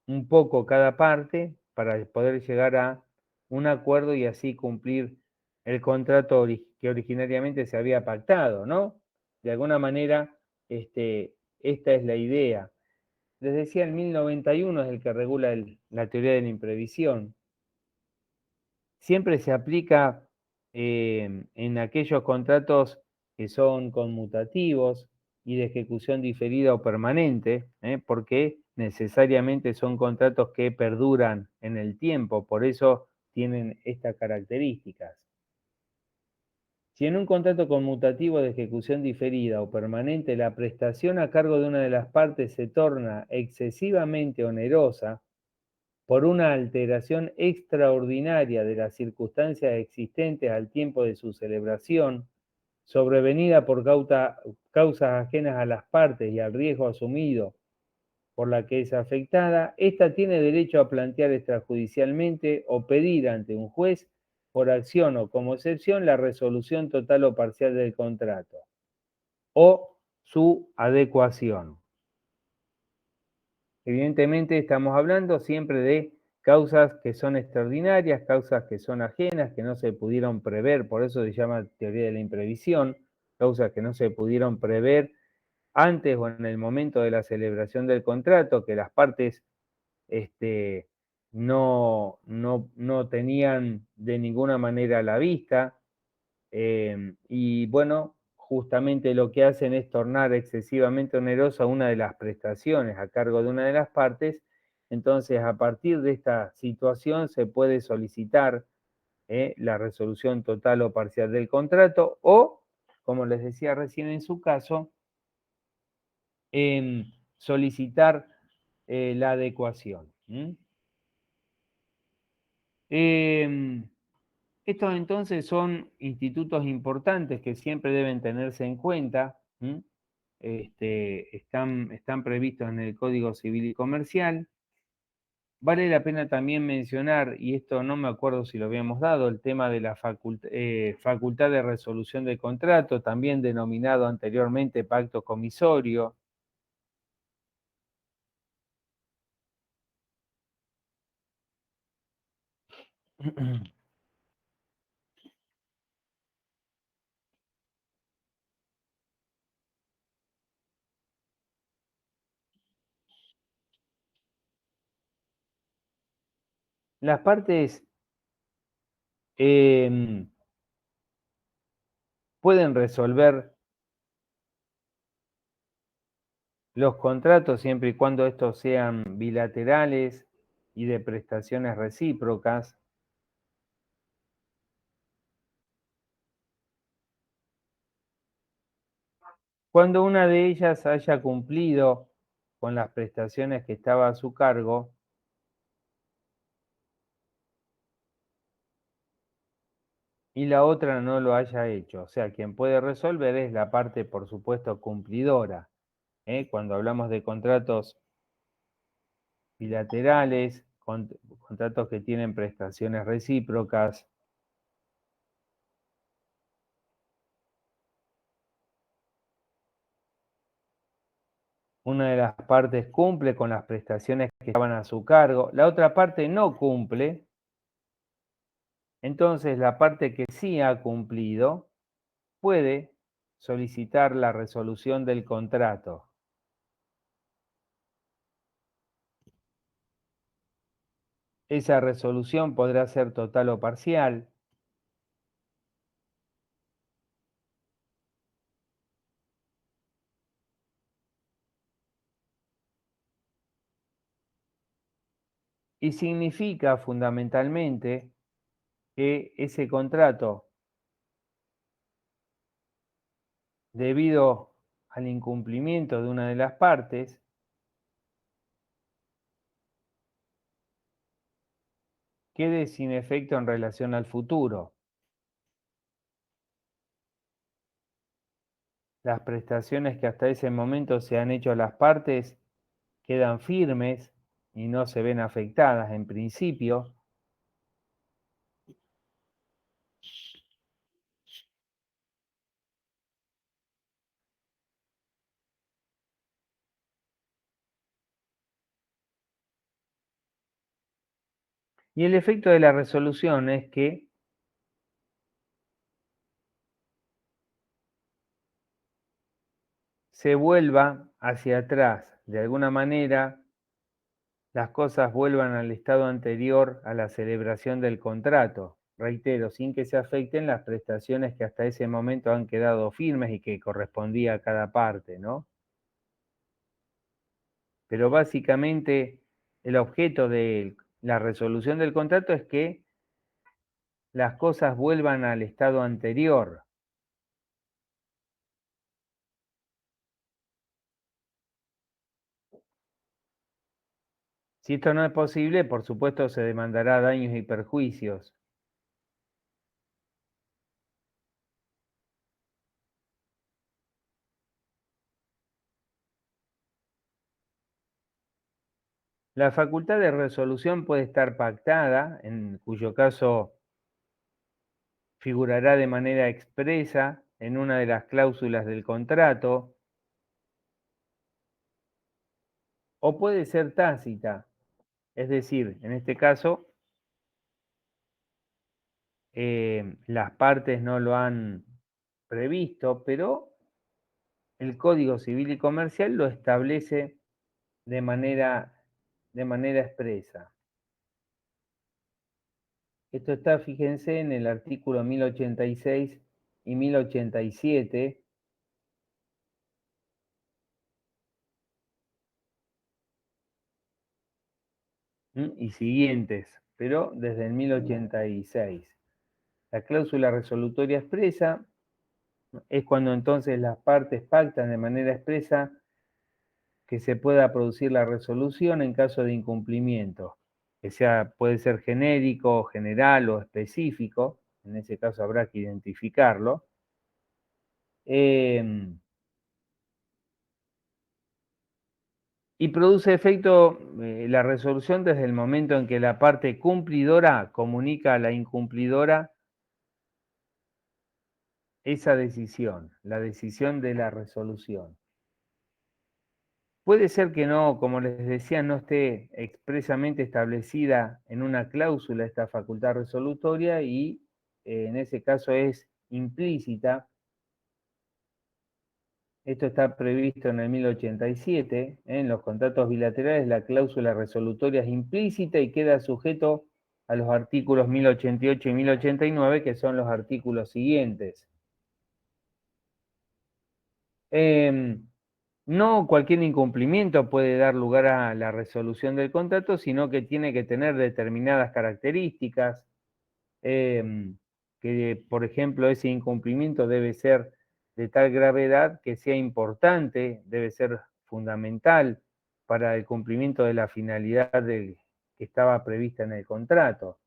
un poco cada parte para poder llegar a un acuerdo y así cumplir el contrato que originariamente se había pactado, ¿no? De alguna manera, esta es la idea. Les decía, el 1091 es el que regula la teoría de la imprevisión. Siempre se aplica en aquellos contratos que son conmutativos y de ejecución diferida o permanente, porque necesariamente son contratos que perduran en el tiempo, por eso tienen estas características. Si en un contrato conmutativo de ejecución diferida o permanente la prestación a cargo de una de las partes se torna excesivamente onerosa por una alteración extraordinaria de las circunstancias existentes al tiempo de su celebración, sobrevenida por causas ajenas a las partes y al riesgo asumido por la que es afectada, ésta tiene derecho a plantear extrajudicialmente o pedir ante un juez, por acción o como excepción, la resolución total o parcial del contrato o su adecuación. Evidentemente estamos hablando siempre de causas que son extraordinarias, causas que son ajenas, que no se pudieron prever, por eso se llama teoría de la imprevisión, causas que no se pudieron prever antes o en el momento de la celebración del contrato, que las partes no tenían de ninguna manera a la vista, y bueno, justamente lo que hacen es tornar excesivamente onerosa una de las prestaciones a cargo de una de las partes. Entonces, a partir de esta situación se puede solicitar la resolución total o parcial del contrato o, como les decía recién en su caso, solicitar la adecuación. Estos entonces son institutos importantes que siempre deben tenerse en cuenta. Están previstos en el Código Civil y Comercial. Vale la pena también mencionar, y esto no me acuerdo si lo habíamos dado, el tema de la facultad de resolución de contrato, también denominado anteriormente pacto comisorio. Las partes pueden resolver los contratos siempre y cuando estos sean bilaterales y de prestaciones recíprocas. Cuando una de ellas haya cumplido con las prestaciones que estaba a su cargo, y la otra no lo haya hecho. O sea, quien puede resolver es la parte, por supuesto, cumplidora. Cuando hablamos de contratos bilaterales, contratos que tienen prestaciones recíprocas, una de las partes cumple con las prestaciones que estaban a su cargo, la otra parte no cumple, entonces la parte que sí ha cumplido puede solicitar la resolución del contrato. Esa resolución podrá ser total o parcial. Y significa fundamentalmente que ese contrato, debido al incumplimiento de una de las partes, quede sin efecto en relación al futuro. Las prestaciones que hasta ese momento se han hecho a las partes quedan firmes y no se ven afectadas en principio. Y el efecto de la resolución es que se vuelva hacia atrás. De alguna manera, las cosas vuelvan al estado anterior a la celebración del contrato. Reitero, sin que se afecten las prestaciones que hasta ese momento han quedado firmes y que correspondía a cada parte, ¿no? Pero básicamente el objeto de la resolución del contrato es que las cosas vuelvan al estado anterior. Si esto no es posible, por supuesto se demandará daños y perjuicios. La facultad de resolución puede estar pactada, en cuyo caso figurará de manera expresa en una de las cláusulas del contrato, o puede ser tácita, es decir, en este caso, las partes no lo han previsto, pero el Código Civil y Comercial lo establece de manera expresa. Esto está, fíjense, en el artículo 1086 y 1087. Y siguientes, pero desde el 1086. La cláusula resolutoria expresa es cuando entonces las partes pactan de manera expresa que se pueda producir la resolución en caso de incumplimiento, que puede ser genérico, general o específico, en ese caso habrá que identificarlo. Y produce efecto la resolución desde el momento en que la parte cumplidora comunica a la incumplidora esa decisión, la decisión de la resolución. Puede ser que no, como les decía, no esté expresamente establecida en una cláusula esta facultad resolutoria y en ese caso es implícita. Esto está previsto en el 1087. En los contratos bilaterales la cláusula resolutoria es implícita y queda sujeto a los artículos 1088 y 1089, que son los artículos siguientes. No cualquier incumplimiento puede dar lugar a la resolución del contrato, sino que tiene que tener determinadas características, que por ejemplo ese incumplimiento debe ser de tal gravedad que sea importante, debe ser fundamental para el cumplimiento de la finalidad que estaba prevista en el contrato.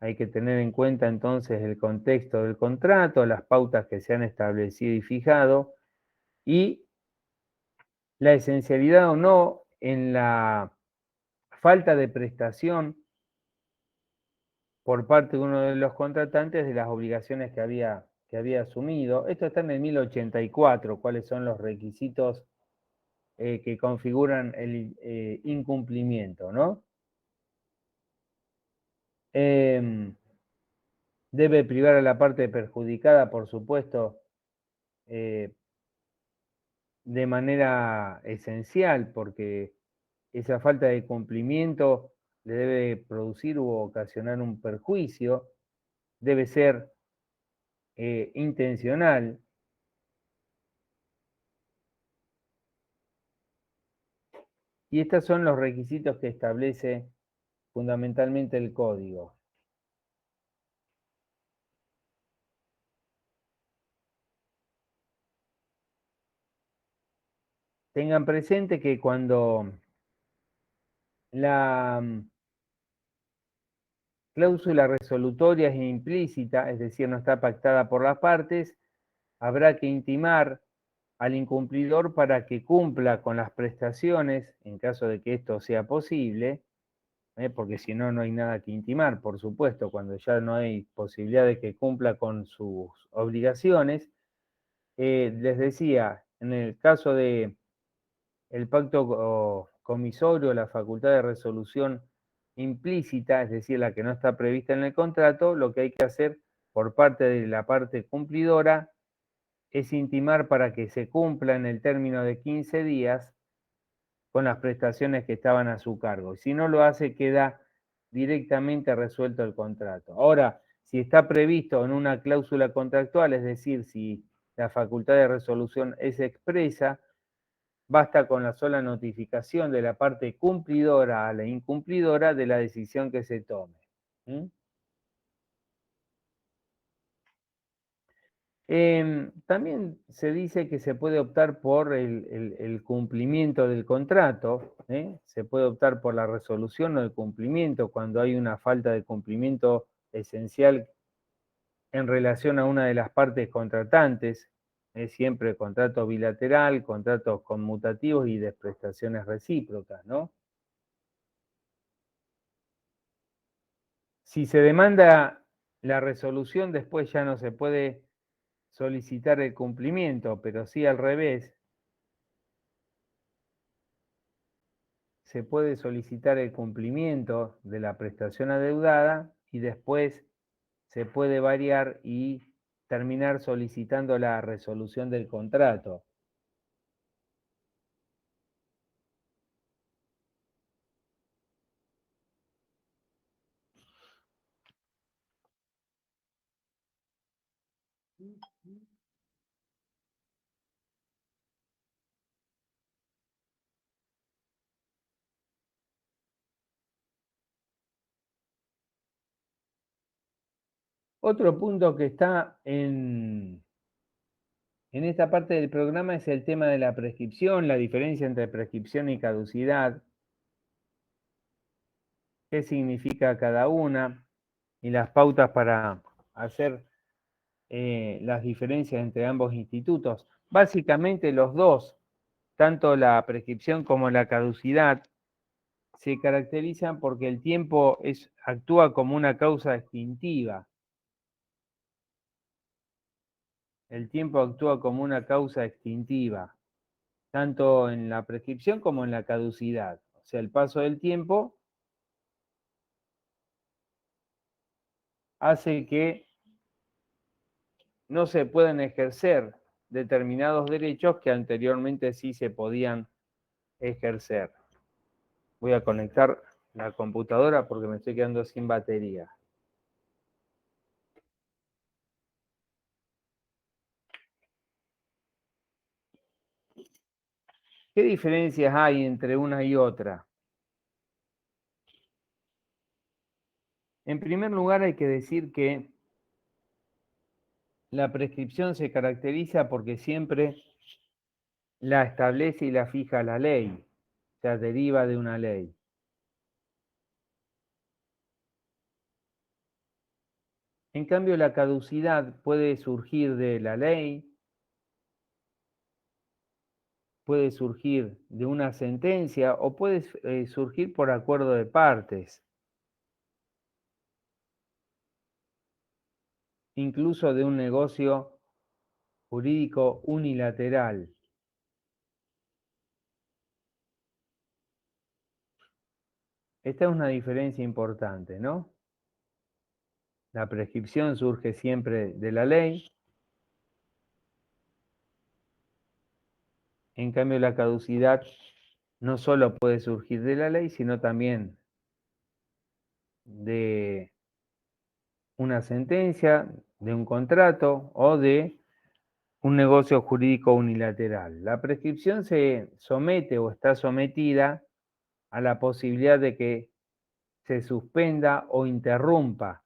Hay que tener en cuenta entonces el contexto del contrato, las pautas que se han establecido y fijado, y la esencialidad o no en la falta de prestación por parte de uno de los contratantes de las obligaciones que había asumido. Esto está en el 1084, cuáles son los requisitos que configuran el incumplimiento, ¿no? Debe privar a la parte perjudicada, por supuesto, de manera esencial, porque esa falta de cumplimiento le debe producir u ocasionar un perjuicio, debe ser intencional. Y estos son los requisitos que establece fundamentalmente el código. Tengan presente que cuando la cláusula resolutoria es implícita, es decir, no está pactada por las partes, habrá que intimar al incumplidor para que cumpla con las prestaciones, en caso de que esto sea posible, porque si no, no hay nada que intimar, por supuesto, cuando ya no hay posibilidad de que cumpla con sus obligaciones. Les decía, en el caso de el pacto comisorio, la facultad de resolución implícita, es decir, la que no está prevista en el contrato, lo que hay que hacer por parte de la parte cumplidora es intimar para que se cumpla en el término de 15 días con las prestaciones que estaban a su cargo. Y si no lo hace, queda directamente resuelto el contrato. Ahora, si está previsto en una cláusula contractual, es decir, si la facultad de resolución es expresa, basta con la sola notificación de la parte cumplidora a la incumplidora de la decisión que se tome. También se dice que se puede optar por el cumplimiento del contrato, se puede optar por la resolución o el cumplimiento cuando hay una falta de cumplimiento esencial en relación a una de las partes contratantes, siempre contrato bilateral, contratos conmutativos y de prestaciones recíprocas, ¿no? Si se demanda la resolución, después ya no se puede solicitar el cumplimiento, pero sí al revés. Se puede solicitar el cumplimiento de la prestación adeudada y después se puede variar y terminar solicitando la resolución del contrato. Otro punto que está en esta parte del programa es el tema de la prescripción, la diferencia entre prescripción y caducidad, qué significa cada una y las pautas para hacer las diferencias entre ambos institutos. Básicamente los dos, tanto la prescripción como la caducidad, se caracterizan porque el tiempo actúa como una causa extintiva. El tiempo actúa como una causa extintiva, tanto en la prescripción como en la caducidad. O sea, el paso del tiempo hace que no se puedan ejercer determinados derechos que anteriormente sí se podían ejercer. Voy a conectar la computadora porque me estoy quedando sin batería. ¿Qué diferencias hay entre una y otra? En primer lugar, hay que decir que la prescripción se caracteriza porque siempre la establece y la fija la ley, o sea, deriva de una ley. En cambio, la caducidad puede surgir de la ley, puede surgir de una sentencia o puede surgir por acuerdo de partes, incluso de un negocio jurídico unilateral. Esta es una diferencia importante, ¿no? La prescripción surge siempre de la ley. En cambio, la caducidad no solo puede surgir de la ley, sino también de una sentencia, de un contrato o de un negocio jurídico unilateral. La prescripción se somete o está sometida a la posibilidad de que se suspenda o interrumpa.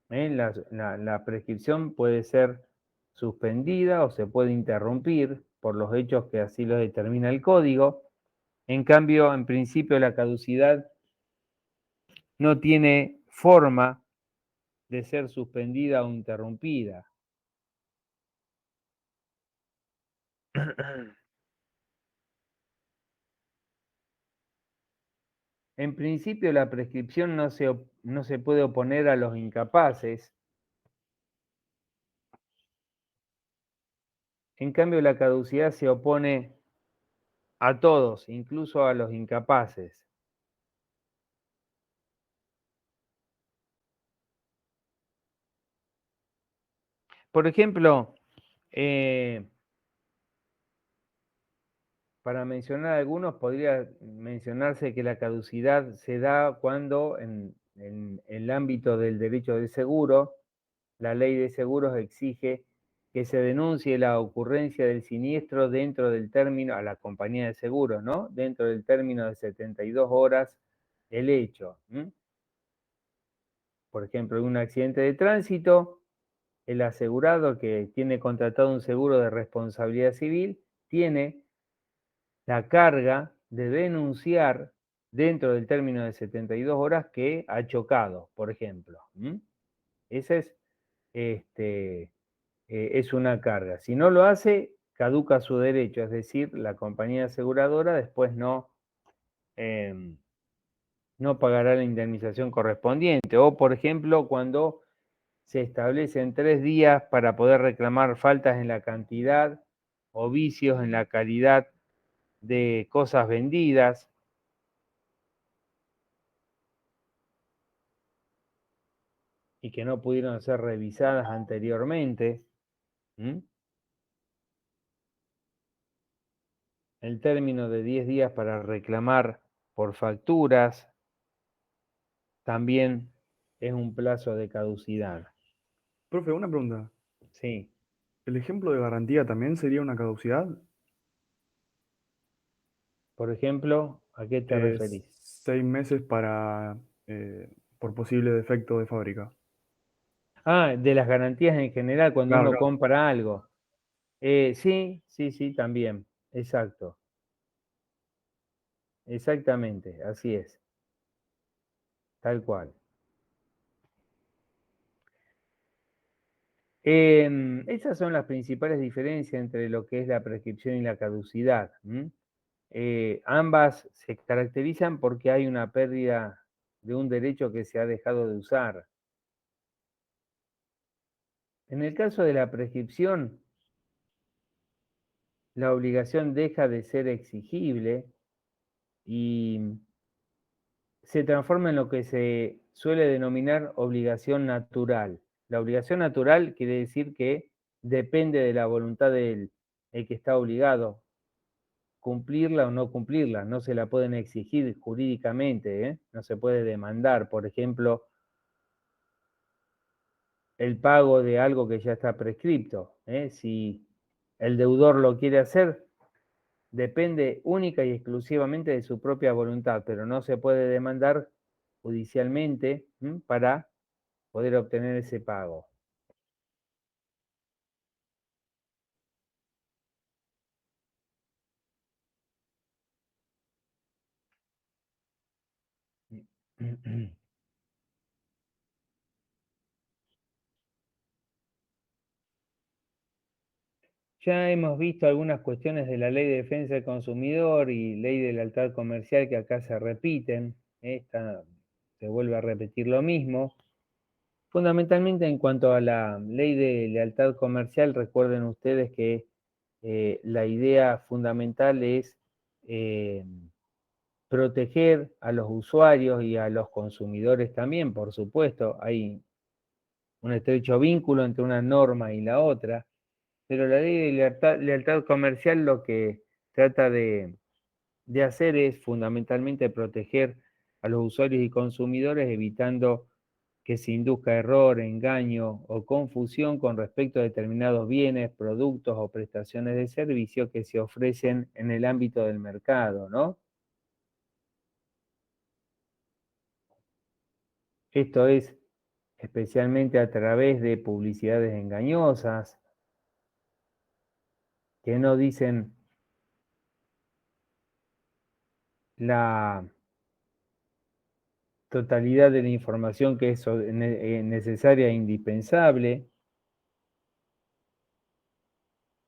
La prescripción puede ser suspendida o se puede interrumpir por los hechos que así lo determina el código. En cambio, en principio, la caducidad no tiene forma de ser suspendida o interrumpida. En principio, la prescripción no se puede oponer a los incapaces. En cambio, la caducidad se opone a todos, incluso a los incapaces. Por ejemplo, para mencionar algunos, podría mencionarse que la caducidad se da cuando en el ámbito del derecho del seguro, la ley de seguros exige que se denuncie la ocurrencia del siniestro dentro del término, a la compañía de seguros, ¿no? Dentro del término de 72 horas el hecho. Por ejemplo, en un accidente de tránsito, el asegurado que tiene contratado un seguro de responsabilidad civil tiene la carga de denunciar dentro del término de 72 horas que ha chocado, por ejemplo. Esa es una carga. Si no lo hace, caduca su derecho, es decir, la compañía aseguradora después no pagará la indemnización correspondiente. O, por ejemplo, cuando se establecen 3 días para poder reclamar faltas en la cantidad o vicios en la calidad de cosas vendidas. Y que no pudieron ser revisadas anteriormente. El término de 10 días para reclamar por facturas también es un plazo de caducidad. Profe, una pregunta. Sí. ¿El ejemplo de garantía también sería una caducidad? Por ejemplo, ¿a qué te referís? 6 meses por posible defecto de fábrica. Ah, de las garantías en general cuando Claro, uno claro. compra algo. Sí, también. Exacto. Exactamente, así es. Tal cual. Esas son las principales diferencias entre lo que es la prescripción y la caducidad. Ambas se caracterizan porque hay una pérdida de un derecho que se ha dejado de usar. En el caso de la prescripción, la obligación deja de ser exigible y se transforma en lo que se suele denominar obligación natural. La obligación natural quiere decir que depende de la voluntad del el que está obligado, cumplirla o no cumplirla. No se la pueden exigir jurídicamente, no se puede demandar. Por ejemplo, el pago de algo que ya está prescripto. Si el deudor lo quiere hacer, depende única y exclusivamente de su propia voluntad, pero no se puede demandar judicialmente para poder obtener ese pago. Ya hemos visto algunas cuestiones de la Ley de Defensa del Consumidor y Ley de Lealtad Comercial que acá se repiten. Se vuelve a repetir lo mismo. Fundamentalmente en cuanto a la Ley de Lealtad Comercial, recuerden ustedes que la idea fundamental es proteger a los usuarios y a los consumidores también, por supuesto. Hay un estrecho vínculo entre una norma y la otra. Pero la ley de lealtad comercial lo que trata de hacer es fundamentalmente proteger a los usuarios y consumidores, evitando que se induzca error, engaño o confusión con respecto a determinados bienes, productos o prestaciones de servicio que se ofrecen en el ámbito del mercado, ¿no? Esto es especialmente a través de publicidades engañosas que no dicen la totalidad de la información que es necesaria e indispensable,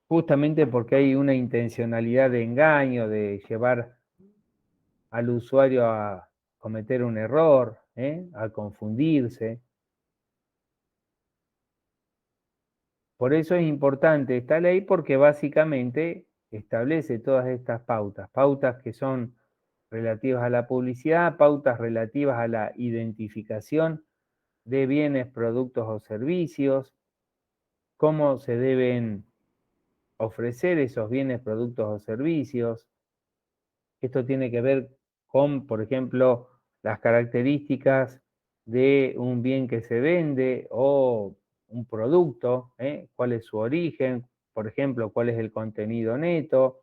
justamente porque hay una intencionalidad de engaño, de llevar al usuario a cometer un error, a confundirse. Por eso es importante esta ley, porque básicamente establece todas estas pautas, pautas que son relativas a la publicidad, pautas relativas a la identificación de bienes, productos o servicios, cómo se deben ofrecer esos bienes, productos o servicios. Esto tiene que ver con, por ejemplo, las características de un bien que se vende o un producto, cuál es su origen, por ejemplo, cuál es el contenido neto,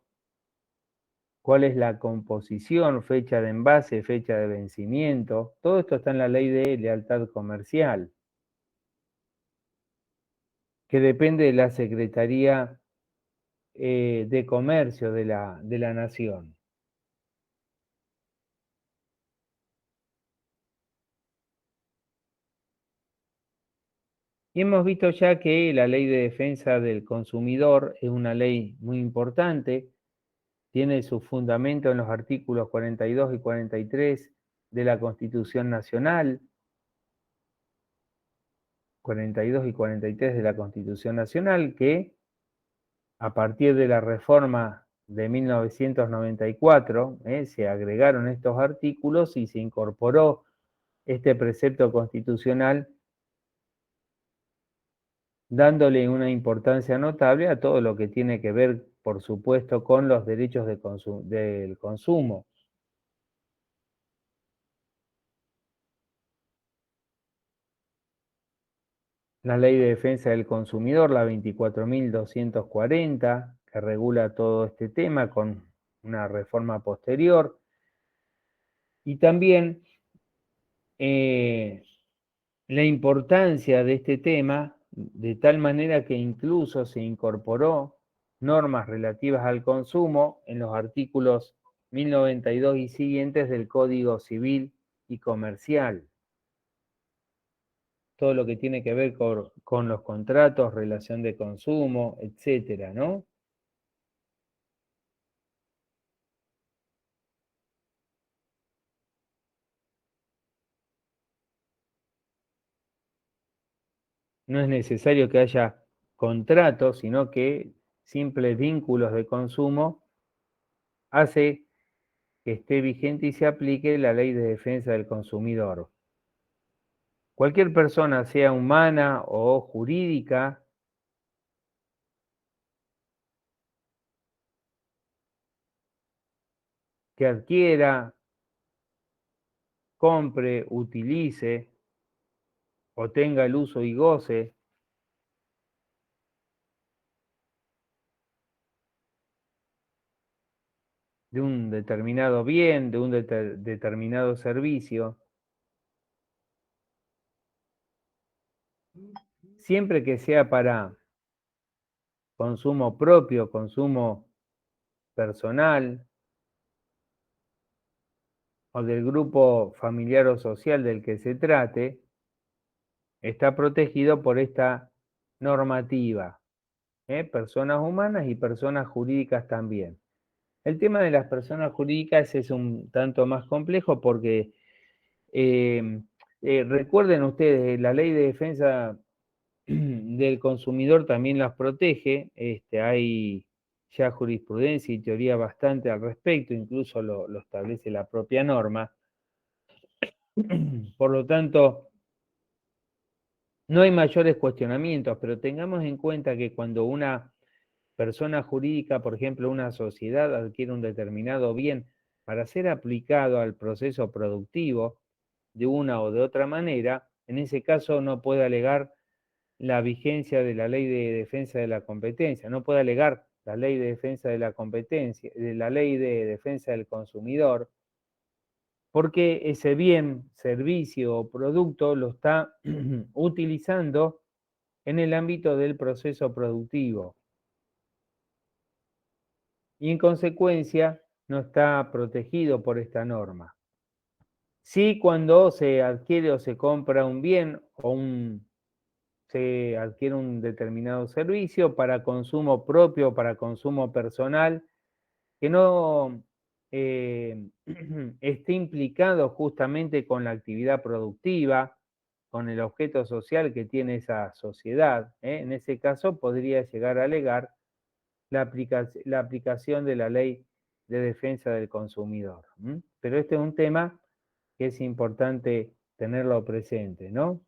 cuál es la composición, fecha de envase, fecha de vencimiento. Todo esto está en la ley de lealtad comercial, que depende de la Secretaría de Comercio de la Nación. Y hemos visto ya que la ley de defensa del consumidor es una ley muy importante, tiene su fundamento en los artículos 42 y 43 de la Constitución Nacional, 42 y 43 de la Constitución Nacional, que a partir de la reforma de 1994 se agregaron estos artículos y se incorporó este precepto constitucional, dándole una importancia notable a todo lo que tiene que ver, por supuesto, con los derechos del consumo. La Ley de Defensa del Consumidor, la 24.240, que regula todo este tema con una reforma posterior. Y también la importancia de este tema, de tal manera que incluso se incorporó normas relativas al consumo en los artículos 1092 y siguientes del Código Civil y Comercial. Todo lo que tiene que ver con los contratos, relación de consumo, etcétera, ¿no? No es necesario que haya contratos, sino que simples vínculos de consumo hace que esté vigente y se aplique la Ley de Defensa del Consumidor. Cualquier persona, sea humana o jurídica, que adquiera, compre, utilice o tenga el uso y goce de un determinado bien, de un determinado servicio, siempre que sea para consumo propio, consumo personal o del grupo familiar o social del que se trate, está protegido por esta normativa, personas humanas y personas jurídicas también. El tema de las personas jurídicas es un tanto más complejo porque recuerden ustedes, la ley de defensa del consumidor también las protege, hay ya jurisprudencia y teoría bastante al respecto, incluso lo establece la propia norma. Por lo tanto, no hay mayores cuestionamientos, pero tengamos en cuenta que cuando una persona jurídica, por ejemplo, una sociedad, adquiere un determinado bien para ser aplicado al proceso productivo de una o de otra manera, en ese caso no puede alegar la vigencia de la Ley de Defensa de la Competencia, no puede alegar la Ley de Defensa de la Competencia, de la Ley de Defensa del Consumidor, porque ese bien, servicio o producto lo está utilizando en el ámbito del proceso productivo y en consecuencia no está protegido por esta norma. Sí, cuando se adquiere o se compra un bien o se adquiere un determinado servicio para consumo propio, para consumo personal, que no esté implicado justamente con la actividad productiva, con el objeto social que tiene esa sociedad. En ese caso podría llegar a alegar la aplicación de la ley de defensa del consumidor. Pero este es un tema que es importante tenerlo presente, ¿no?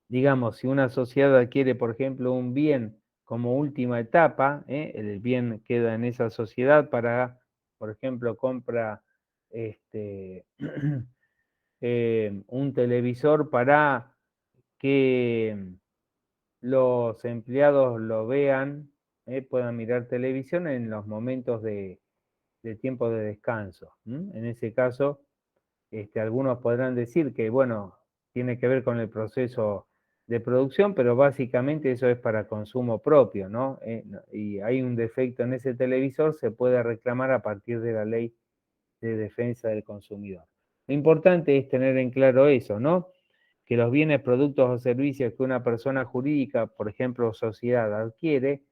Digamos, si una sociedad adquiere, por ejemplo, un bien como última etapa, el bien queda en esa sociedad para, por ejemplo, compra un televisor para que los empleados lo vean, puedan mirar televisión en los momentos de tiempo de descanso. En ese caso, algunos podrán decir que, bueno, tiene que ver con el proceso de producción, pero básicamente eso es para consumo propio, ¿no? Y hay un defecto en ese televisor, se puede reclamar a partir de la ley de defensa del consumidor. Lo importante es tener en claro eso, ¿no? Que los bienes, productos o servicios que una persona jurídica, por ejemplo, sociedad, adquiere,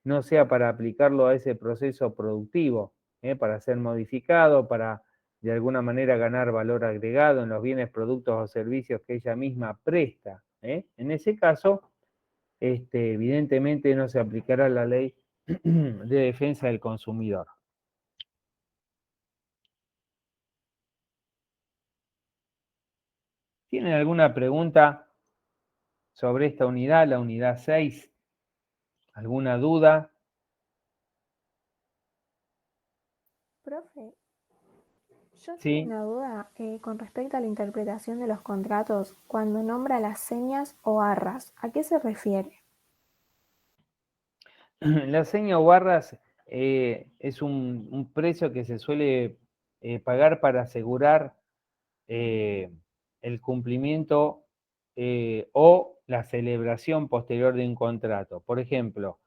no sea para aplicarlo a ese proceso productivo, para ser modificado, para de alguna manera ganar valor agregado en los bienes, productos o servicios que ella misma presta. En ese caso, evidentemente no se aplicará la ley de defensa del consumidor. ¿Tienen alguna pregunta sobre esta unidad, la unidad 6? ¿Alguna duda? Profe, yo Sí. tengo una duda con respecto a la interpretación de los contratos cuando nombra las señas o barras. ¿A qué se refiere? La seña o barras es un precio que se suele pagar para asegurar el cumplimiento o la celebración posterior de un contrato. Por ejemplo,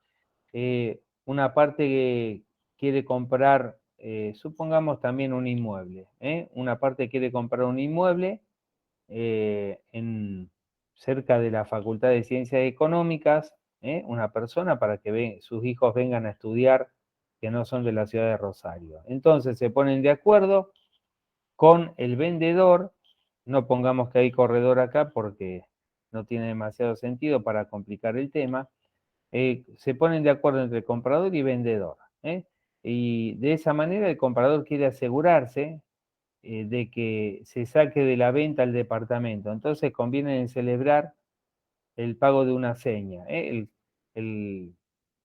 una parte que quiere comprar, supongamos también un inmueble, una parte quiere comprar un inmueble cerca de la Facultad de Ciencias Económicas, una persona para que sus hijos vengan a estudiar que no son de la ciudad de Rosario. Entonces se ponen de acuerdo con el vendedor, no pongamos que hay corredor acá porque no tiene demasiado sentido para complicar el tema, se ponen de acuerdo entre comprador y vendedor. Y de esa manera el comprador quiere asegurarse de que se saque de la venta el departamento. Entonces conviene celebrar el pago de una seña. El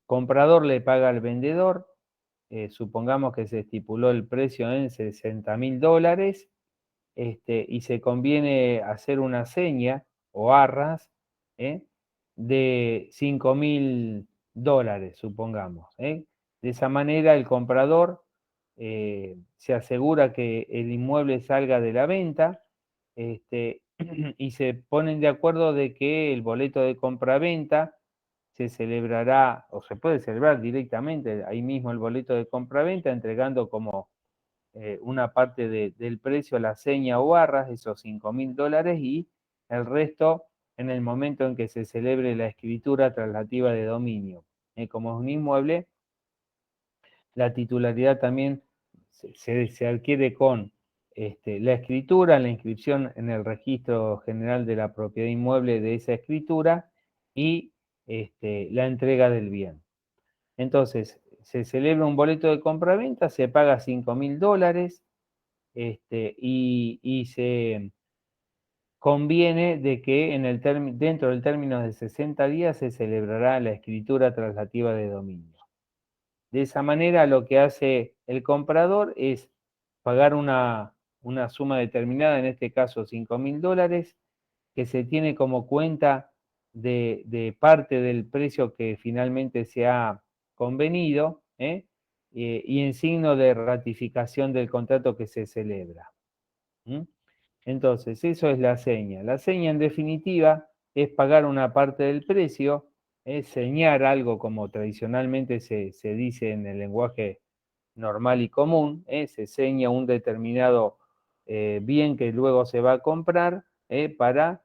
comprador le paga al vendedor, supongamos que se estipuló el precio en $60.000, y se conviene hacer una seña o arras de $5.000, supongamos. De esa manera el comprador se asegura que el inmueble salga de la venta y se ponen de acuerdo de que el boleto de compra-venta se celebrará o se puede celebrar directamente ahí mismo el boleto de compra-venta entregando como una parte del precio a la seña o barras, esos $5.000 y el resto en el momento en que se celebre la escritura traslativa de dominio. Como es un inmueble, la titularidad también se adquiere con la escritura, la inscripción en el registro general de la propiedad inmueble de esa escritura y la entrega del bien. Entonces, se celebra un boleto de compra-venta, se paga $5.000 y se conviene de que dentro del término de 60 días se celebrará la escritura traslativa de dominio. De esa manera lo que hace el comprador es pagar una suma determinada, en este caso $5.000, que se tiene como cuenta de parte del precio que finalmente se ha convenido, y en signo de ratificación del contrato que se celebra. ¿Mm? Entonces, eso es la seña. La seña, en definitiva, es pagar una parte del precio, es señar algo como tradicionalmente se dice en el lenguaje normal y común, se seña un determinado bien que luego se va a comprar para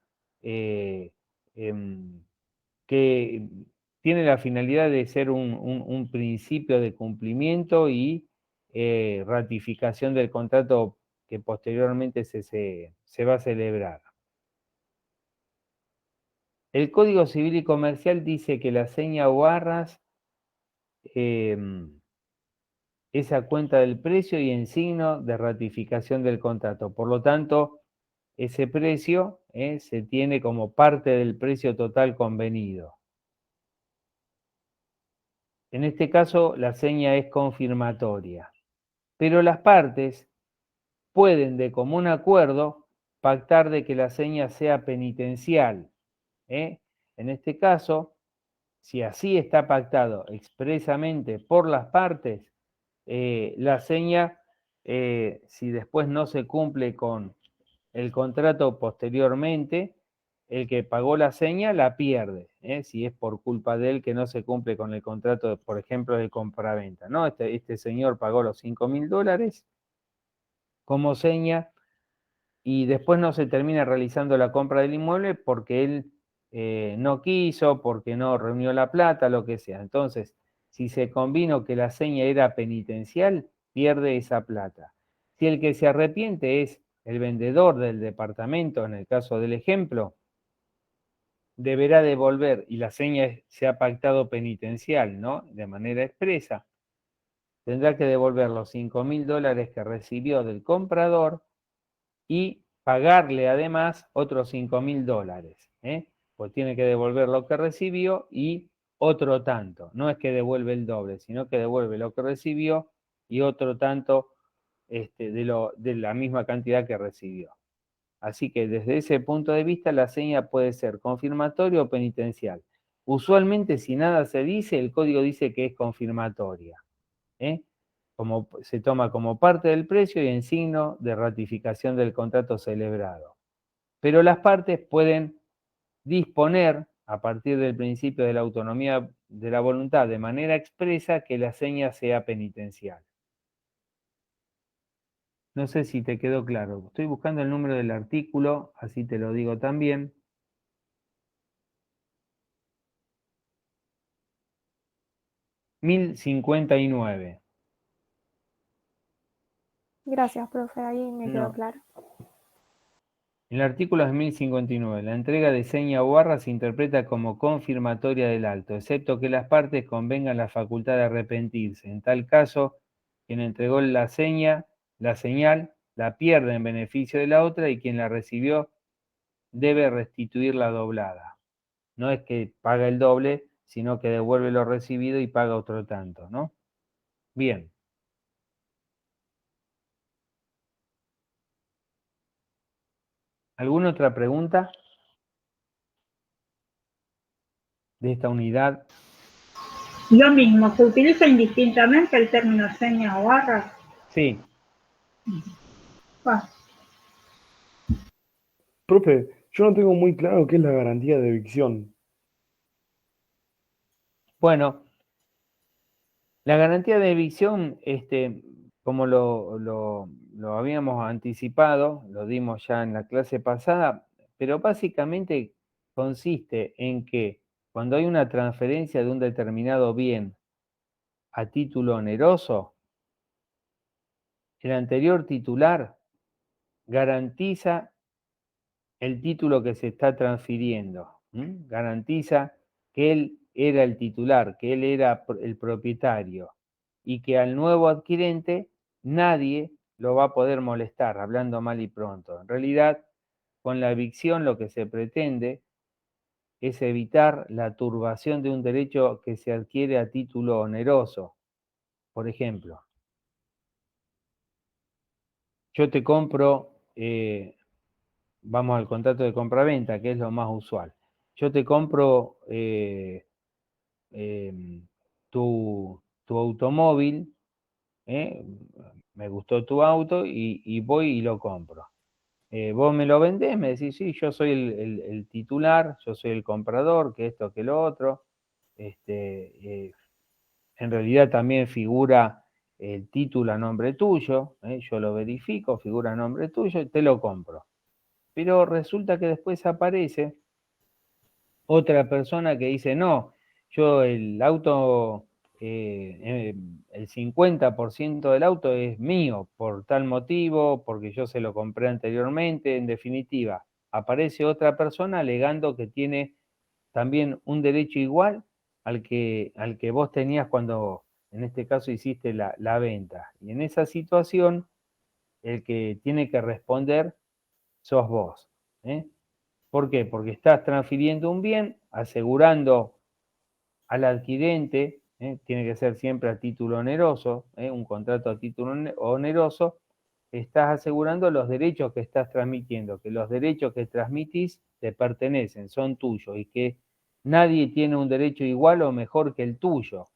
que tiene la finalidad de ser un principio de cumplimiento y ratificación del contrato que posteriormente se va a celebrar. El Código Civil y Comercial dice que la seña o arras es a cuenta del precio y en signo de ratificación del contrato. Por lo tanto, ese precio se tiene como parte del precio total convenido. En este caso, la seña es confirmatoria, pero las partes pueden de común acuerdo pactar de que la seña sea penitencial. En este caso, si así está pactado expresamente por las partes, la seña, si después no se cumple con el contrato posteriormente, el que pagó la seña la pierde, si es por culpa de él que no se cumple con el contrato, por ejemplo, de compraventa, ¿no? Este señor pagó los $5.000 como seña y después no se termina realizando la compra del inmueble porque él no quiso, porque no reunió la plata, lo que sea. Entonces, si se convino que la seña era penitencial, pierde esa plata. Si el que se arrepiente es el vendedor del departamento, en el caso del ejemplo, deberá devolver, y la seña se ha pactado penitencial, ¿no? De manera expresa, tendrá que devolver los $5.000 que recibió del comprador y pagarle además otros $5.000, pues tiene que devolver lo que recibió y otro tanto. No es que devuelve el doble, sino que devuelve lo que recibió y otro tanto de la misma cantidad que recibió. Así que desde ese punto de vista la seña puede ser confirmatoria o penitencial. Usualmente si nada se dice, el código dice que es confirmatoria. Como se toma como parte del precio y en signo de ratificación del contrato celebrado. Pero las partes pueden disponer, a partir del principio de la autonomía de la voluntad, de manera expresa, que la seña sea penitencial. No sé si te quedó claro. Estoy buscando el número del artículo, así te lo digo también. (1059). Gracias, profe, ahí me quedó No. claro. El artículo es 1059. La entrega de seña o barra se interpreta como confirmatoria del acto, excepto que las partes convengan la facultad de arrepentirse. En tal caso, quien entregó la señal, la pierde en beneficio de la otra y quien la recibió debe restituir la doblada. No es que paga el doble, sino que devuelve lo recibido y paga otro tanto, ¿no? Bien. ¿Alguna otra pregunta de esta unidad? Lo mismo, ¿se utiliza indistintamente el término seña o barras? Sí. Profe, yo no tengo muy claro qué es la garantía de evicción. Bueno, la garantía de evicción, como lo habíamos anticipado, lo dimos ya en la clase pasada, pero básicamente consiste en que cuando hay una transferencia de un determinado bien a título oneroso, el anterior titular garantiza el título que se está transfiriendo, garantiza que él era el titular, que él era el propietario y que al nuevo adquirente nadie lo va a poder molestar, hablando mal y pronto. En realidad, con la evicción lo que se pretende es evitar la turbación de un derecho que se adquiere a título oneroso. Por ejemplo, yo te compro, vamos al contrato de compraventa, que es lo más usual. Yo te compro tu automóvil, me gustó tu auto y voy y lo compro. vos me lo vendés, me decís, sí, yo soy el titular, yo soy el comprador, que esto, que lo otro. En realidad también figura el título a nombre tuyo, yo lo verifico, figura a nombre tuyo y te lo compro. Pero resulta que después aparece otra persona que dice, no, yo el auto, el 50% del auto es mío por tal motivo, porque yo se lo compré anteriormente, en definitiva. Aparece otra persona alegando que tiene también un derecho igual al que vos tenías cuando, en este caso, hiciste la venta. Y en esa situación, el que tiene que responder sos vos. ¿Por qué? Porque estás transfiriendo un bien, asegurando al adquirente, tiene que ser siempre a título oneroso, un contrato a título oneroso, estás asegurando los derechos que estás transmitiendo, que los derechos que transmitís te pertenecen, son tuyos y que nadie tiene un derecho igual o mejor que el tuyo.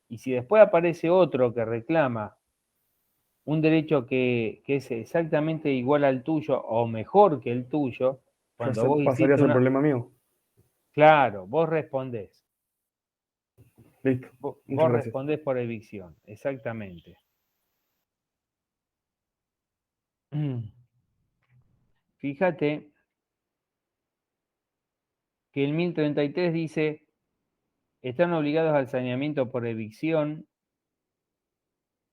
Y si después aparece otro que reclama un derecho que es exactamente igual al tuyo o mejor que el tuyo, cuando vos pasaría a hiciste ser problema mío. Claro, vos respondés. Listo. Vos Muchas gracias. respondés por evicción, exactamente. Fíjate que el 1033 dice, están obligados al saneamiento por evicción,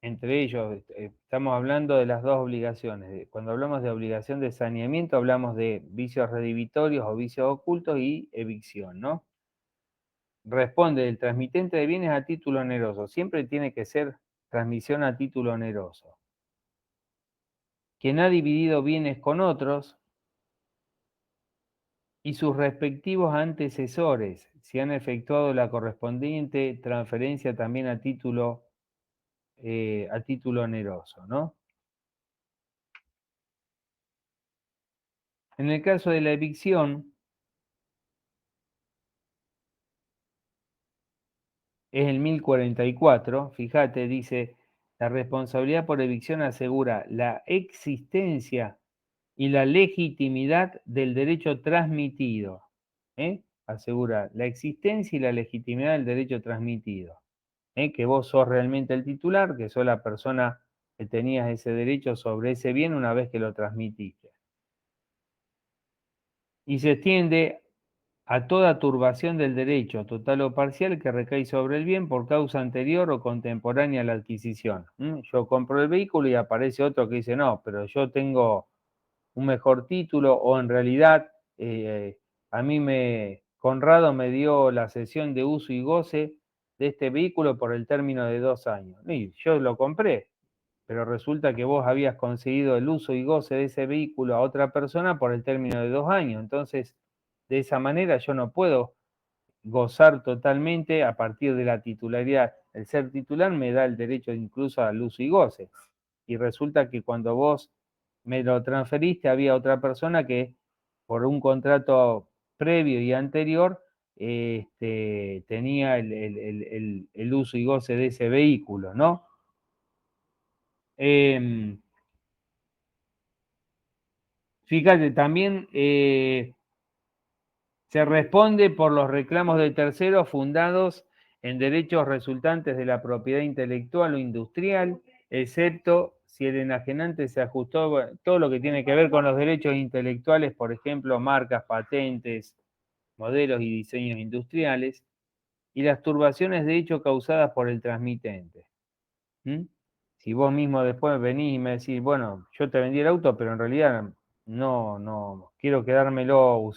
entre ellos, estamos hablando de las dos obligaciones. Cuando hablamos de obligación de saneamiento, hablamos de vicios redivitorios o vicios ocultos y evicción, ¿no? Responde el transmitente de bienes a título oneroso. Siempre tiene que ser transmisión a título oneroso. Quien ha dividido bienes con otros y sus respectivos antecesores, si han efectuado la correspondiente transferencia también a título oneroso, ¿no? En el caso de la evicción, es el 1044, fíjate, dice, la responsabilidad por evicción asegura la existencia y la legitimidad del derecho transmitido. Asegura la existencia y la legitimidad del derecho transmitido. Que vos sos realmente el titular, que sos la persona que tenías ese derecho sobre ese bien una vez que lo transmitiste. Y se extiende a toda turbación del derecho, total o parcial, que recae sobre el bien por causa anterior o contemporánea a la adquisición. Yo compro el vehículo y aparece otro que dice, no, pero yo tengo un mejor título, o en realidad a mí Conrado me dio la cesión de uso y goce de este vehículo por el término de 2 años. Y yo lo compré, pero resulta que vos habías conseguido el uso y goce de ese vehículo a otra persona por el término de 2 años. Entonces, de esa manera yo no puedo gozar totalmente a partir de la titularidad. El ser titular me da el derecho incluso al uso y goce. Y resulta que cuando vos me lo transferiste, había otra persona que por un contrato previo y anterior tenía el uso y goce de ese vehículo, ¿no? Fíjate, también se responde por los reclamos de terceros fundados en derechos resultantes de la propiedad intelectual o industrial, excepto si el enajenante se ajustó, bueno, todo lo que tiene que ver con los derechos intelectuales, por ejemplo, marcas, patentes, modelos y diseños industriales, y las turbaciones de hecho causadas por el transmitente. Si vos mismo después venís y me decís, bueno, yo te vendí el auto, pero en realidad no quiero quedármelo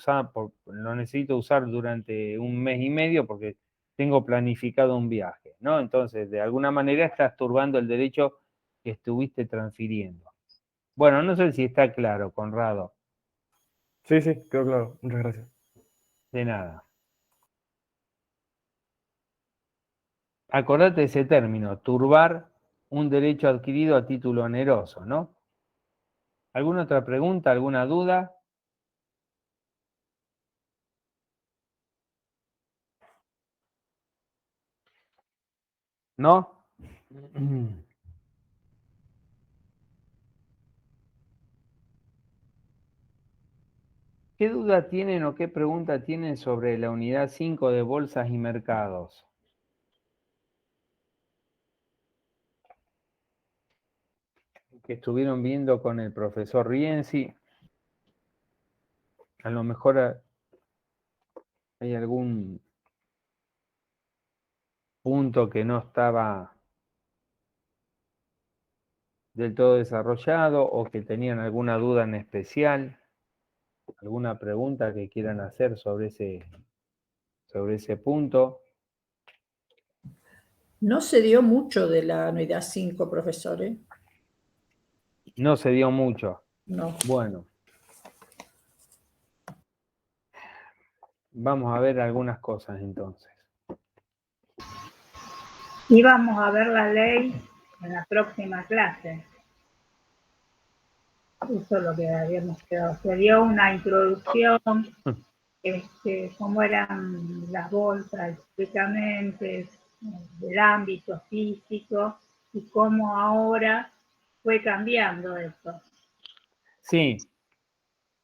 lo necesito usar durante un mes y medio porque tengo planificado un viaje, ¿no? Entonces, de alguna manera estás turbando el derecho que estuviste transfiriendo. Bueno, no sé si está claro, Conrado. Sí, quedó claro. Muchas gracias. De nada. Acordate de ese término, turbar un derecho adquirido a título oneroso, ¿no? ¿Alguna otra pregunta, alguna duda? ¿No? ¿Qué duda tienen o qué pregunta tienen sobre la unidad 5 de bolsas y mercados? Que estuvieron viendo con el profesor Rienzi. A lo mejor hay algún punto que no estaba del todo desarrollado o que tenían alguna duda en especial, alguna pregunta que quieran hacer sobre ese punto. No se dio mucho de la unidad 5, profesor, ¿eh? No se dio mucho. No. Bueno. Vamos a ver algunas cosas entonces. Y vamos a ver la ley en la próxima clase. Eso es lo que habíamos quedado. Se dio una introducción, cómo eran las bolsas específicamente del ámbito físico y cómo ahora fue cambiando eso. Sí.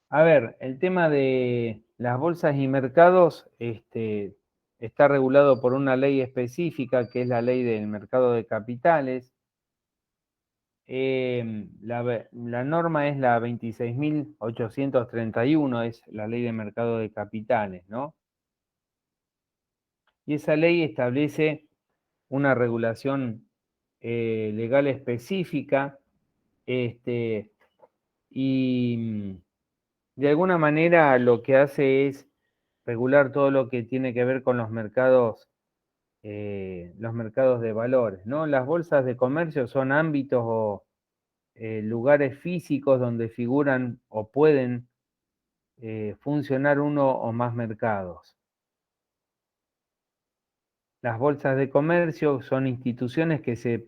A ver, el tema de las bolsas y mercados está regulado por una ley específica, que es la ley del mercado de capitales. La norma es la 26.831, es la ley de mercado de capitales, ¿no? Y esa ley establece una regulación legal específica, y de alguna manera lo que hace es regular todo lo que tiene que ver con los mercados de valores, ¿no? Las bolsas de comercio son ámbitos o lugares físicos donde figuran o pueden funcionar uno o más mercados. Las bolsas de comercio son instituciones que se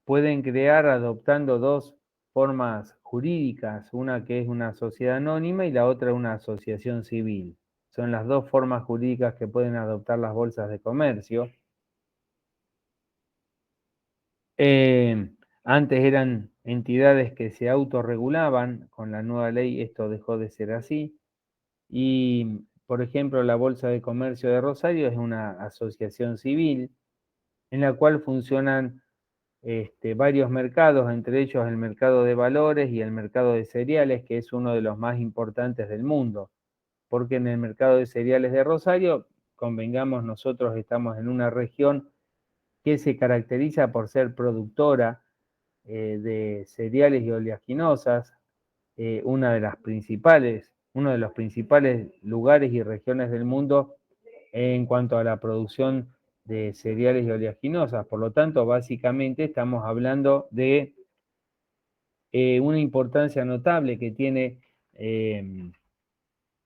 pueden crear adoptando dos formas jurídicas, una que es una sociedad anónima y la otra una asociación civil. Son las dos formas jurídicas que pueden adoptar las bolsas de comercio. Antes eran entidades que se autorregulaban, con la nueva ley esto dejó de ser así. Y, por ejemplo, la Bolsa de Comercio de Rosario es una asociación civil en la cual funcionan varios mercados, entre ellos el mercado de valores y el mercado de cereales, que es uno de los más importantes del mundo, porque en el mercado de cereales de Rosario, convengamos, nosotros estamos en una región que se caracteriza por ser productora de cereales y oleaginosas, uno de los principales lugares y regiones del mundo en cuanto a la producción de cereales y oleaginosas. Por lo tanto, básicamente estamos hablando de una importancia notable que tiene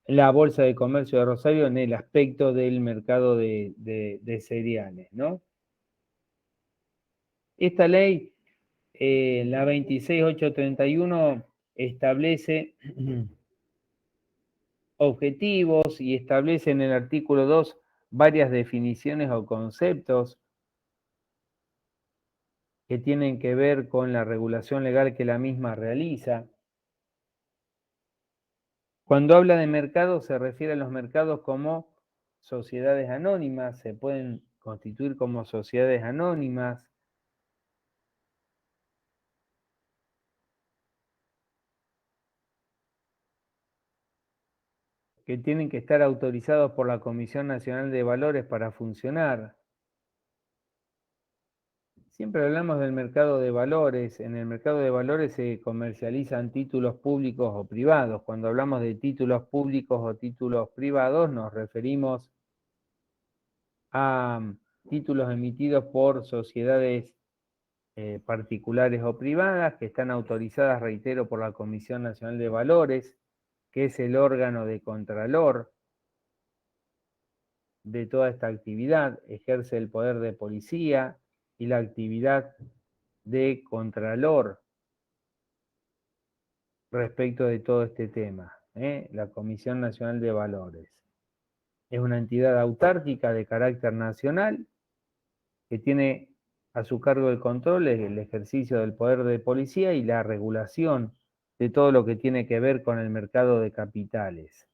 la Bolsa de Comercio de Rosario en el aspecto del mercado de cereales, ¿no? Esta ley, la 26.831, establece objetivos y establece en el artículo 2 varias definiciones o conceptos que tienen que ver con la regulación legal que la misma realiza. Cuando habla de mercados, se refiere a los mercados como sociedades anónimas, se pueden constituir como sociedades anónimas. Que tienen que estar autorizados por la Comisión Nacional de Valores para funcionar. Siempre hablamos del mercado de valores. En el mercado de valores se comercializan títulos públicos o privados. Cuando hablamos de títulos públicos o títulos privados, nos referimos a títulos emitidos por sociedades particulares o privadas que están autorizadas, reitero, por la Comisión Nacional de Valores, que es el órgano de contralor de toda esta actividad, ejerce el poder de policía y la actividad de contralor respecto de todo este tema, la Comisión Nacional de Valores. Es una entidad autárquica de carácter nacional que tiene a su cargo el control, el ejercicio del poder de policía y la regulación de todo lo que tiene que ver con el mercado de capitales.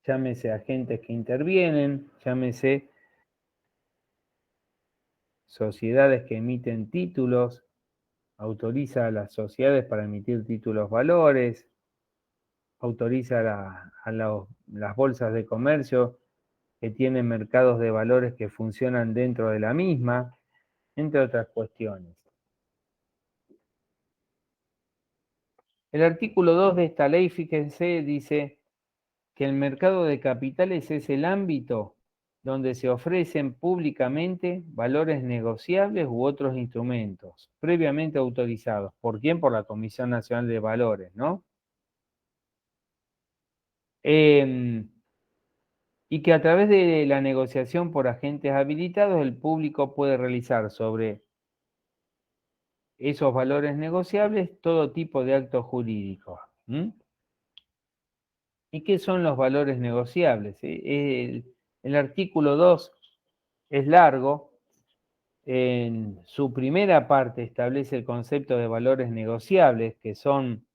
Llámese agentes que intervienen, llámese sociedades que emiten títulos, autoriza a las sociedades para emitir títulos valores, autoriza las bolsas de comercio que tienen mercados de valores que funcionan dentro de la misma, entre otras cuestiones. El artículo 2 de esta ley, fíjense, dice que el mercado de capitales es el ámbito donde se ofrecen públicamente valores negociables u otros instrumentos previamente autorizados. ¿Por quién? Por la Comisión Nacional de Valores, ¿no? Y que a través de la negociación por agentes habilitados, el público puede realizar sobre esos valores negociables todo tipo de actos jurídicos. ¿Y qué son los valores negociables? El artículo 2 es largo. En su primera parte establece el concepto de valores negociables, que son,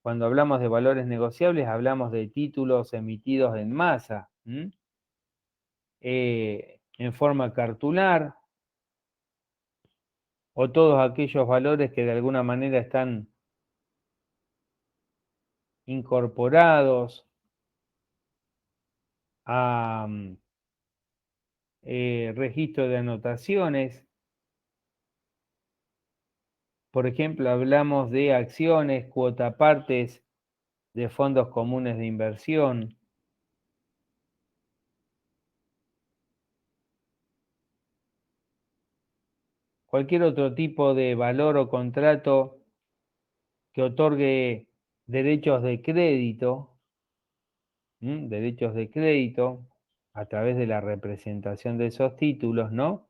cuando hablamos de valores negociables, hablamos de títulos emitidos en masa, en forma cartular, o todos aquellos valores que de alguna manera están incorporados a registro de anotaciones. Por ejemplo, hablamos de acciones, cuotapartes de fondos comunes de inversión. Cualquier otro tipo de valor o contrato que otorgue derechos de crédito, a través de la representación de esos títulos, ¿no?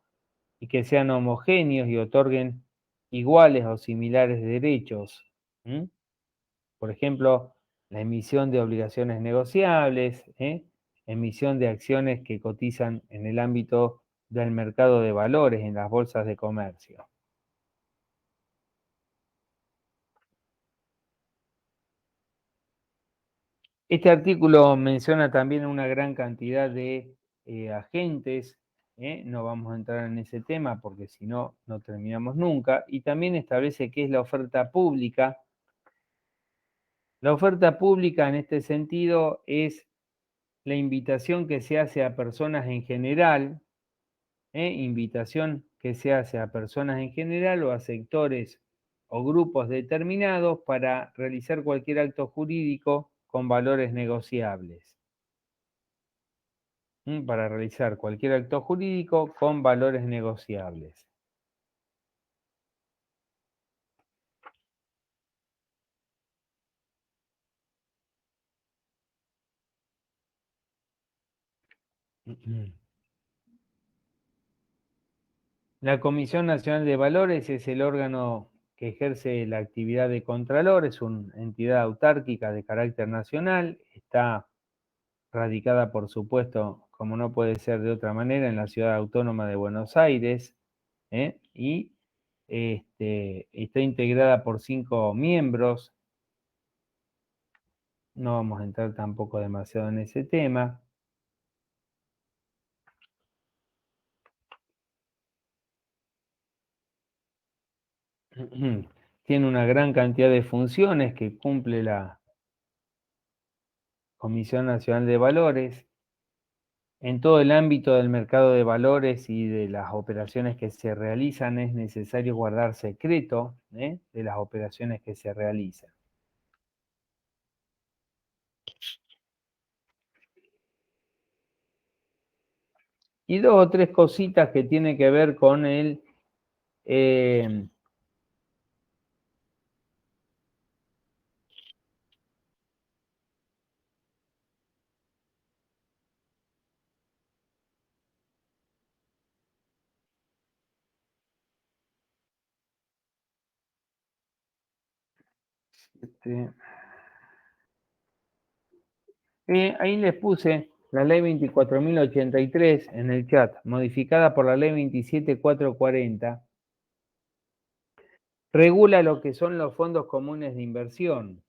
Y que sean homogéneos y otorguen iguales o similares derechos. Por ejemplo, la emisión de obligaciones negociables, emisión de acciones que cotizan en el ámbito del mercado de valores, en las bolsas de comercio. Este artículo menciona también una gran cantidad de agentes, no vamos a entrar en ese tema porque si no, no terminamos nunca, y también establece qué es la oferta pública. La oferta pública en este sentido es la invitación que se hace a personas en general, invitación que se hace a personas en general o a sectores o grupos determinados para realizar cualquier acto jurídico con valores negociables. Para realizar cualquier acto jurídico con valores negociables. La Comisión Nacional de Valores es el órgano que ejerce la actividad de contralor, es una entidad autárquica de carácter nacional, está radicada, por supuesto, como no puede ser de otra manera, en la Ciudad Autónoma de Buenos Aires, y está integrada por 5 miembros. No vamos a entrar tampoco demasiado en ese tema. Tiene una gran cantidad de funciones que cumple la Comisión Nacional de Valores. En todo el ámbito del mercado de valores y de las operaciones que se realizan es necesario guardar secreto de las operaciones que se realizan. Y 2 o 3 cositas que tienen que ver con el ahí les puse la ley 24.083 en el chat, modificada por la ley 27.440, regula lo que son los fondos comunes de inversión.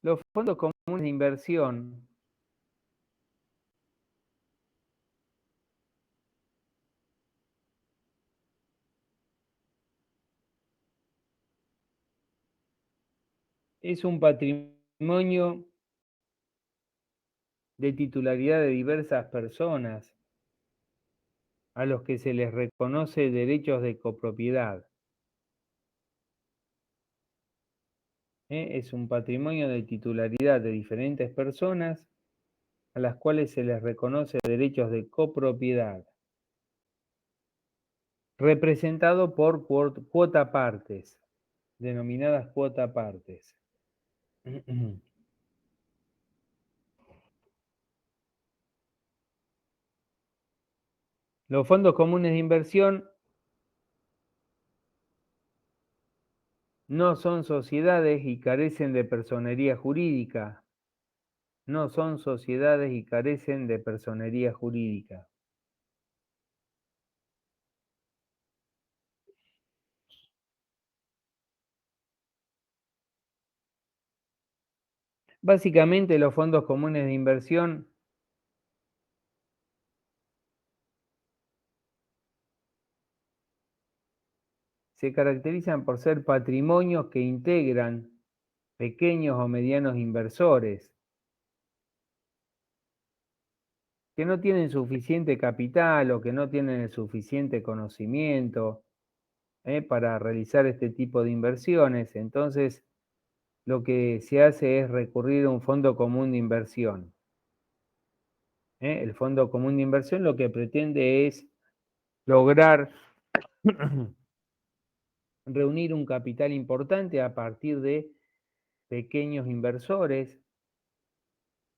Los fondos comunes de inversión es un patrimonio de titularidad de diversas personas a los que se les reconoce derechos de copropiedad. Es un patrimonio de titularidad de diferentes personas a las cuales se les reconoce derechos de copropiedad, representado por cuota partes, denominadas cuota partes. Los fondos comunes de inversión no son sociedades y carecen de personería jurídica. No son sociedades y carecen de personería jurídica. Básicamente, los fondos comunes de inversión se caracterizan por ser patrimonios que integran pequeños o medianos inversores que no tienen suficiente capital o que no tienen el suficiente conocimiento para realizar este tipo de inversiones. Entonces, lo que se hace es recurrir a un fondo común de inversión. El fondo común de inversión lo que pretende es lograr reunir un capital importante a partir de pequeños inversores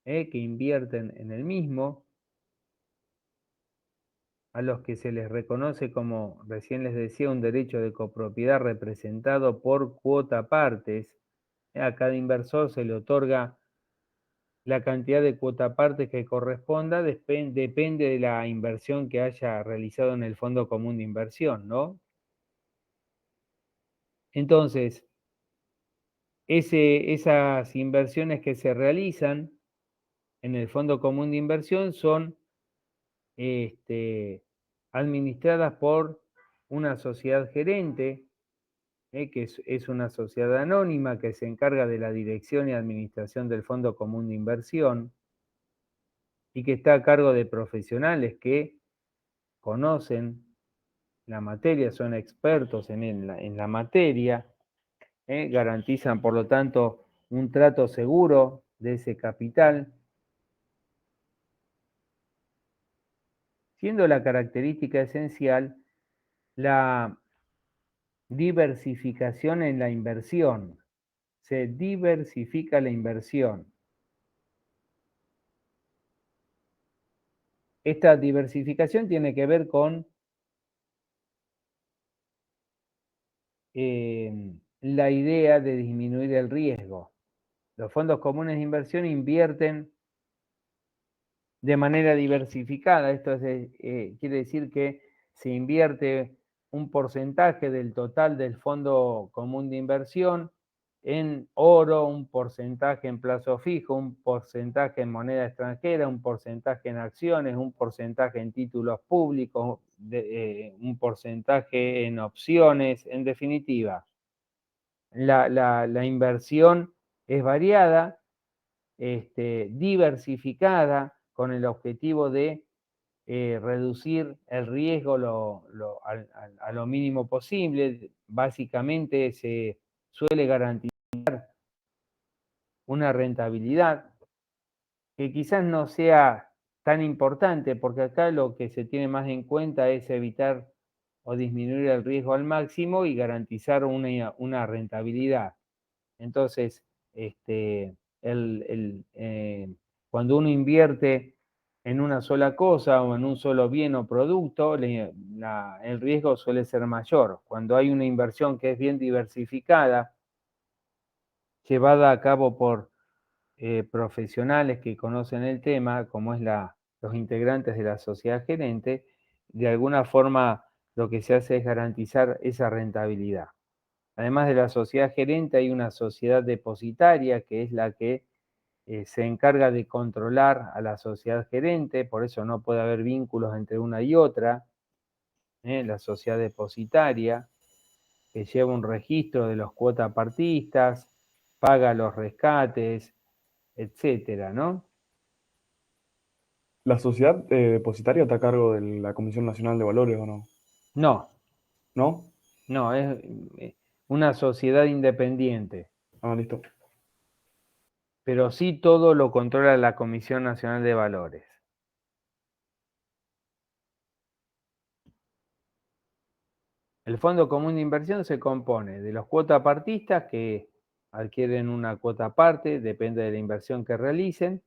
que invierten en el mismo, a los que se les reconoce, como recién les decía, un derecho de copropiedad representado por cuota partes. A cada inversor se le otorga la cantidad de cuota partes que corresponda, depende de la inversión que haya realizado en el fondo común de inversión, ¿no? Entonces, esas inversiones que se realizan en el fondo común de inversión son administradas por una sociedad gerente, que es una sociedad anónima que se encarga de la dirección y administración del fondo común de inversión y que está a cargo de profesionales que conocen la materia, son expertos en la materia, garantizan por lo tanto un trato seguro de ese capital, siendo la característica esencial la diversificación en la inversión. Se diversifica la inversión. Esta diversificación tiene que ver con la idea de disminuir el riesgo. Los fondos comunes de inversión invierten de manera diversificada. Esto quiere decir que se invierte un porcentaje del total del fondo común de inversión en oro, un porcentaje en plazo fijo, un porcentaje en moneda extranjera, un porcentaje en acciones, un porcentaje en títulos públicos, un porcentaje en opciones. En definitiva, la inversión es variada, diversificada, con el objetivo de reducir el riesgo a lo mínimo posible. Básicamente se suele garantizar una rentabilidad que quizás no sea tan importante, porque acá lo que se tiene más en cuenta es evitar o disminuir el riesgo al máximo y garantizar una rentabilidad. Entonces, cuando uno invierte en una sola cosa o en un solo bien o producto, el riesgo suele ser mayor. Cuando hay una inversión que es bien diversificada, llevada a cabo por profesionales que conocen el tema, como es los integrantes de la sociedad gerente, de alguna forma lo que se hace es garantizar esa rentabilidad. Además de la sociedad gerente, hay una sociedad depositaria que es la que se encarga de controlar a la sociedad gerente, por eso no puede haber vínculos entre una y otra. La sociedad depositaria, que lleva un registro de los cuotapartistas, paga los rescates, etcétera, ¿no? ¿La sociedad depositaria está a cargo de la Comisión Nacional de Valores o no? No, ¿No? no, es una sociedad independiente, Ah, listo. pero sí todo lo controla la Comisión Nacional de Valores. El Fondo Común de Inversión se compone de los cuotapartistas que adquieren una cuota aparte, depende de la inversión que realicen,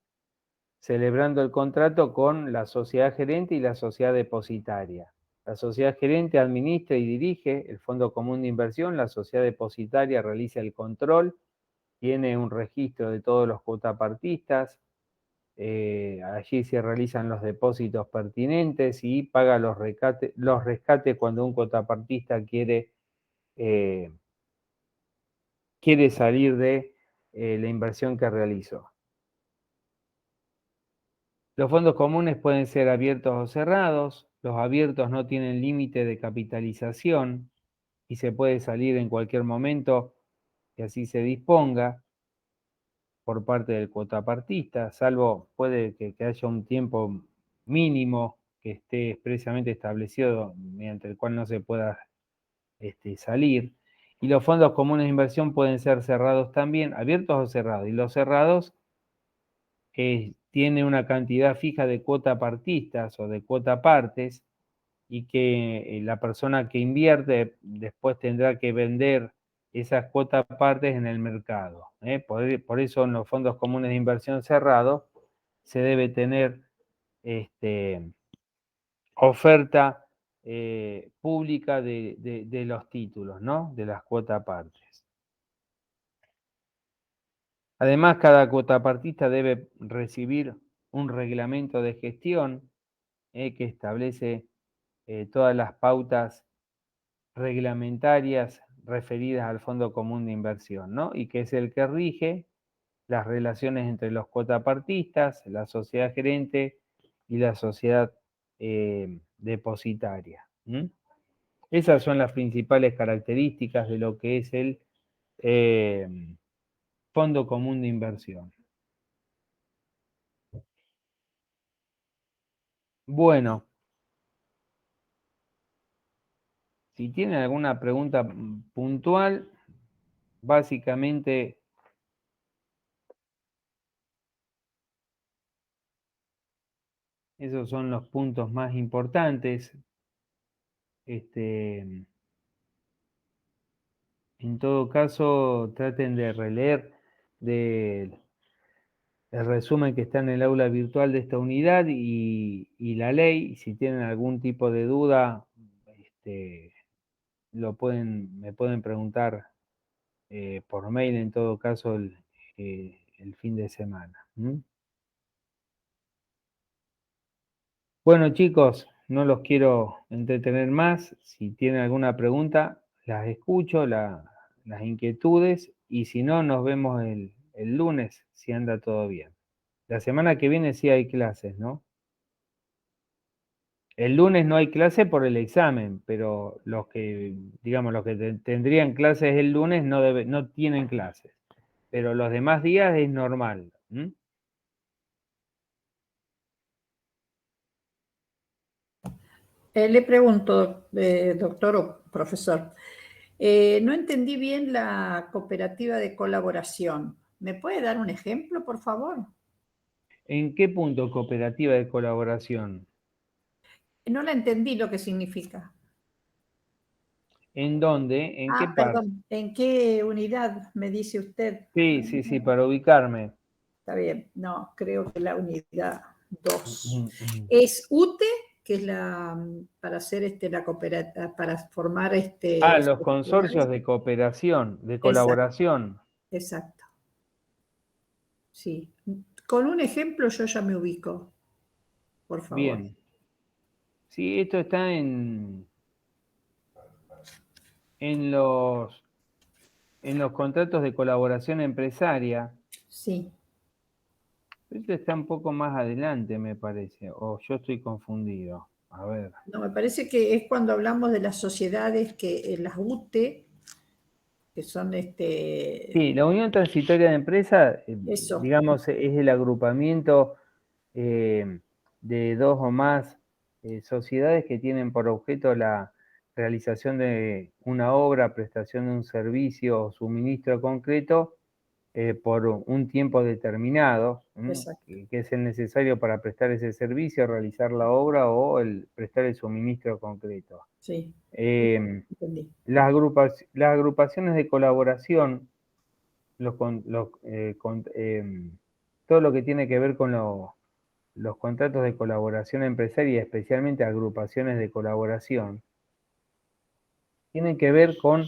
celebrando el contrato con la sociedad gerente y la sociedad depositaria. La sociedad gerente administra y dirige el Fondo Común de Inversión, la sociedad depositaria realiza el control, tiene un registro de todos los cuotapartistas, allí se realizan los depósitos pertinentes y paga los rescates cuando un cuotapartista quiere salir de la inversión que realizó. Los fondos comunes pueden ser abiertos o cerrados. Los abiertos no tienen límite de capitalización y se puede salir en cualquier momento que así se disponga por parte del cuotapartista, salvo puede que haya un tiempo mínimo que esté expresamente establecido mediante el cual no se pueda salir. Y los fondos comunes de inversión pueden ser cerrados también, abiertos o cerrados. Y los cerrados tiene una cantidad fija de cuotapartistas o de cuotapartes y que la persona que invierte después tendrá que vender esas cuotapartes en el mercado. Por eso en los fondos comunes de inversión cerrados se debe tener oferta pública de los títulos, ¿no? De las cuotapartes. Además, cada cuotapartista debe recibir un reglamento de gestión que establece todas las pautas reglamentarias referidas al Fondo Común de Inversión, ¿no? Y que es el que rige las relaciones entre los cuotapartistas, la sociedad gerente y la sociedad depositaria. Esas son las principales características de lo que es el Fondo Común de Inversión. Bueno, si tienen alguna pregunta puntual, básicamente esos son los puntos más importantes. En todo caso, traten de releer el resumen que está en el aula virtual de esta unidad y la ley. Si tienen algún tipo de duda, me pueden preguntar por mail, en todo caso, el fin de semana. Bueno, chicos, no los quiero entretener más. Si tienen alguna pregunta, las escucho, las inquietudes, y si no, nos vemos el lunes, si anda todo bien. La semana que viene sí hay clases, ¿no? El lunes no hay clase por el examen, pero los que, digamos, los que tendrían clases el lunes no tienen clases. Pero los demás días es normal. Le pregunto, doctor o profesor, no entendí bien la cooperativa de colaboración. ¿Me puede dar un ejemplo, por favor? ¿En qué punto cooperativa de colaboración? No la entendí lo que significa. ¿En dónde? ¿En qué parte? Perdón, ¿en qué unidad me dice usted? Sí, para ubicarme. Está bien, no, creo que la unidad 2. Es UTE, que es para hacer la cooperativa, para formar los consorcios de cooperación, de colaboración. Exacto. Sí. Con un ejemplo yo ya me ubico, por favor. Bien. Sí, esto está en los contratos de colaboración empresaria. Sí. Esto está un poco más adelante, me parece, o yo estoy confundido. A ver. No, me parece que es cuando hablamos de las sociedades que las UTE, que son Sí, la Unión Transitoria de Empresas, eso. digamos, es el agrupamiento de dos o más sociedades que tienen por objeto la realización de una obra, prestación de un servicio o suministro concreto por un tiempo determinado, que es el necesario para prestar ese servicio, realizar la obra o prestar el suministro concreto. Sí. Las agrupaciones de colaboración, todo lo que tiene que ver con los contratos de colaboración empresaria, especialmente agrupaciones de colaboración, tienen que ver con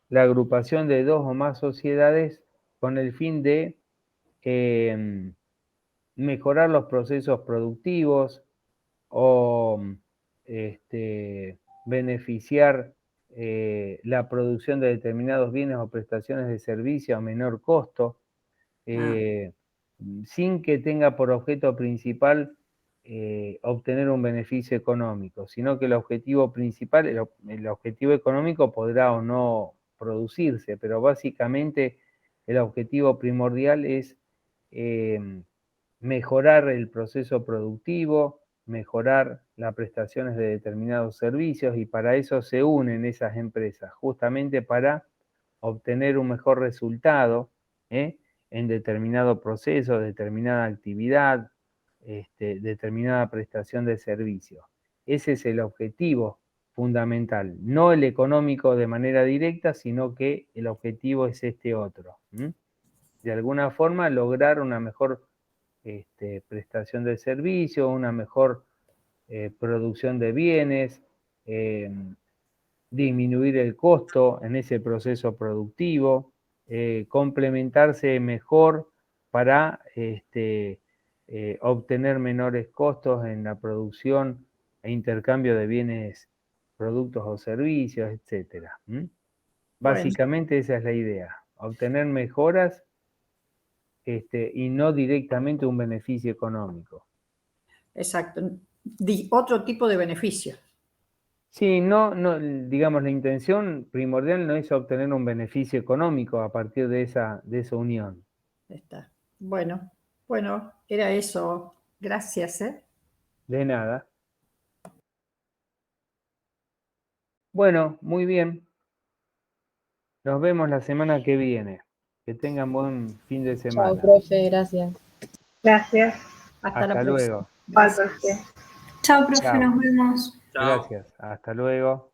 la agrupación de dos o más sociedades con el fin de mejorar los procesos productivos o beneficiar la producción de determinados bienes o prestaciones de servicio a menor costo, sin que tenga por objeto principal obtener un beneficio económico, sino que el objetivo principal, el objetivo económico podrá o no producirse, pero básicamente el objetivo primordial es mejorar el proceso productivo, mejorar las prestaciones de determinados servicios, y para eso se unen esas empresas, justamente para obtener un mejor resultado en determinado proceso, determinada actividad, determinada prestación de servicio. Ese es el objetivo fundamental, no el económico de manera directa, sino que el objetivo es este otro. De alguna forma lograr una mejor prestación de servicio, una mejor producción de bienes, disminuir el costo en ese proceso productivo, complementarse mejor para obtener menores costos en la producción e intercambio de bienes, productos o servicios, etc. Básicamente esa es la idea, obtener mejoras y no directamente un beneficio económico. Exacto, otro tipo de beneficio. Sí, no, digamos, la intención primordial no es obtener un beneficio económico a partir de esa unión. Está. Bueno, era eso. Gracias. De nada. Bueno, muy bien. Nos vemos la semana que viene. Que tengan buen fin de semana. Chao, profe, gracias. Gracias. Hasta luego. Gracias. Chao, profe, nos vemos. Gracias. Hasta luego.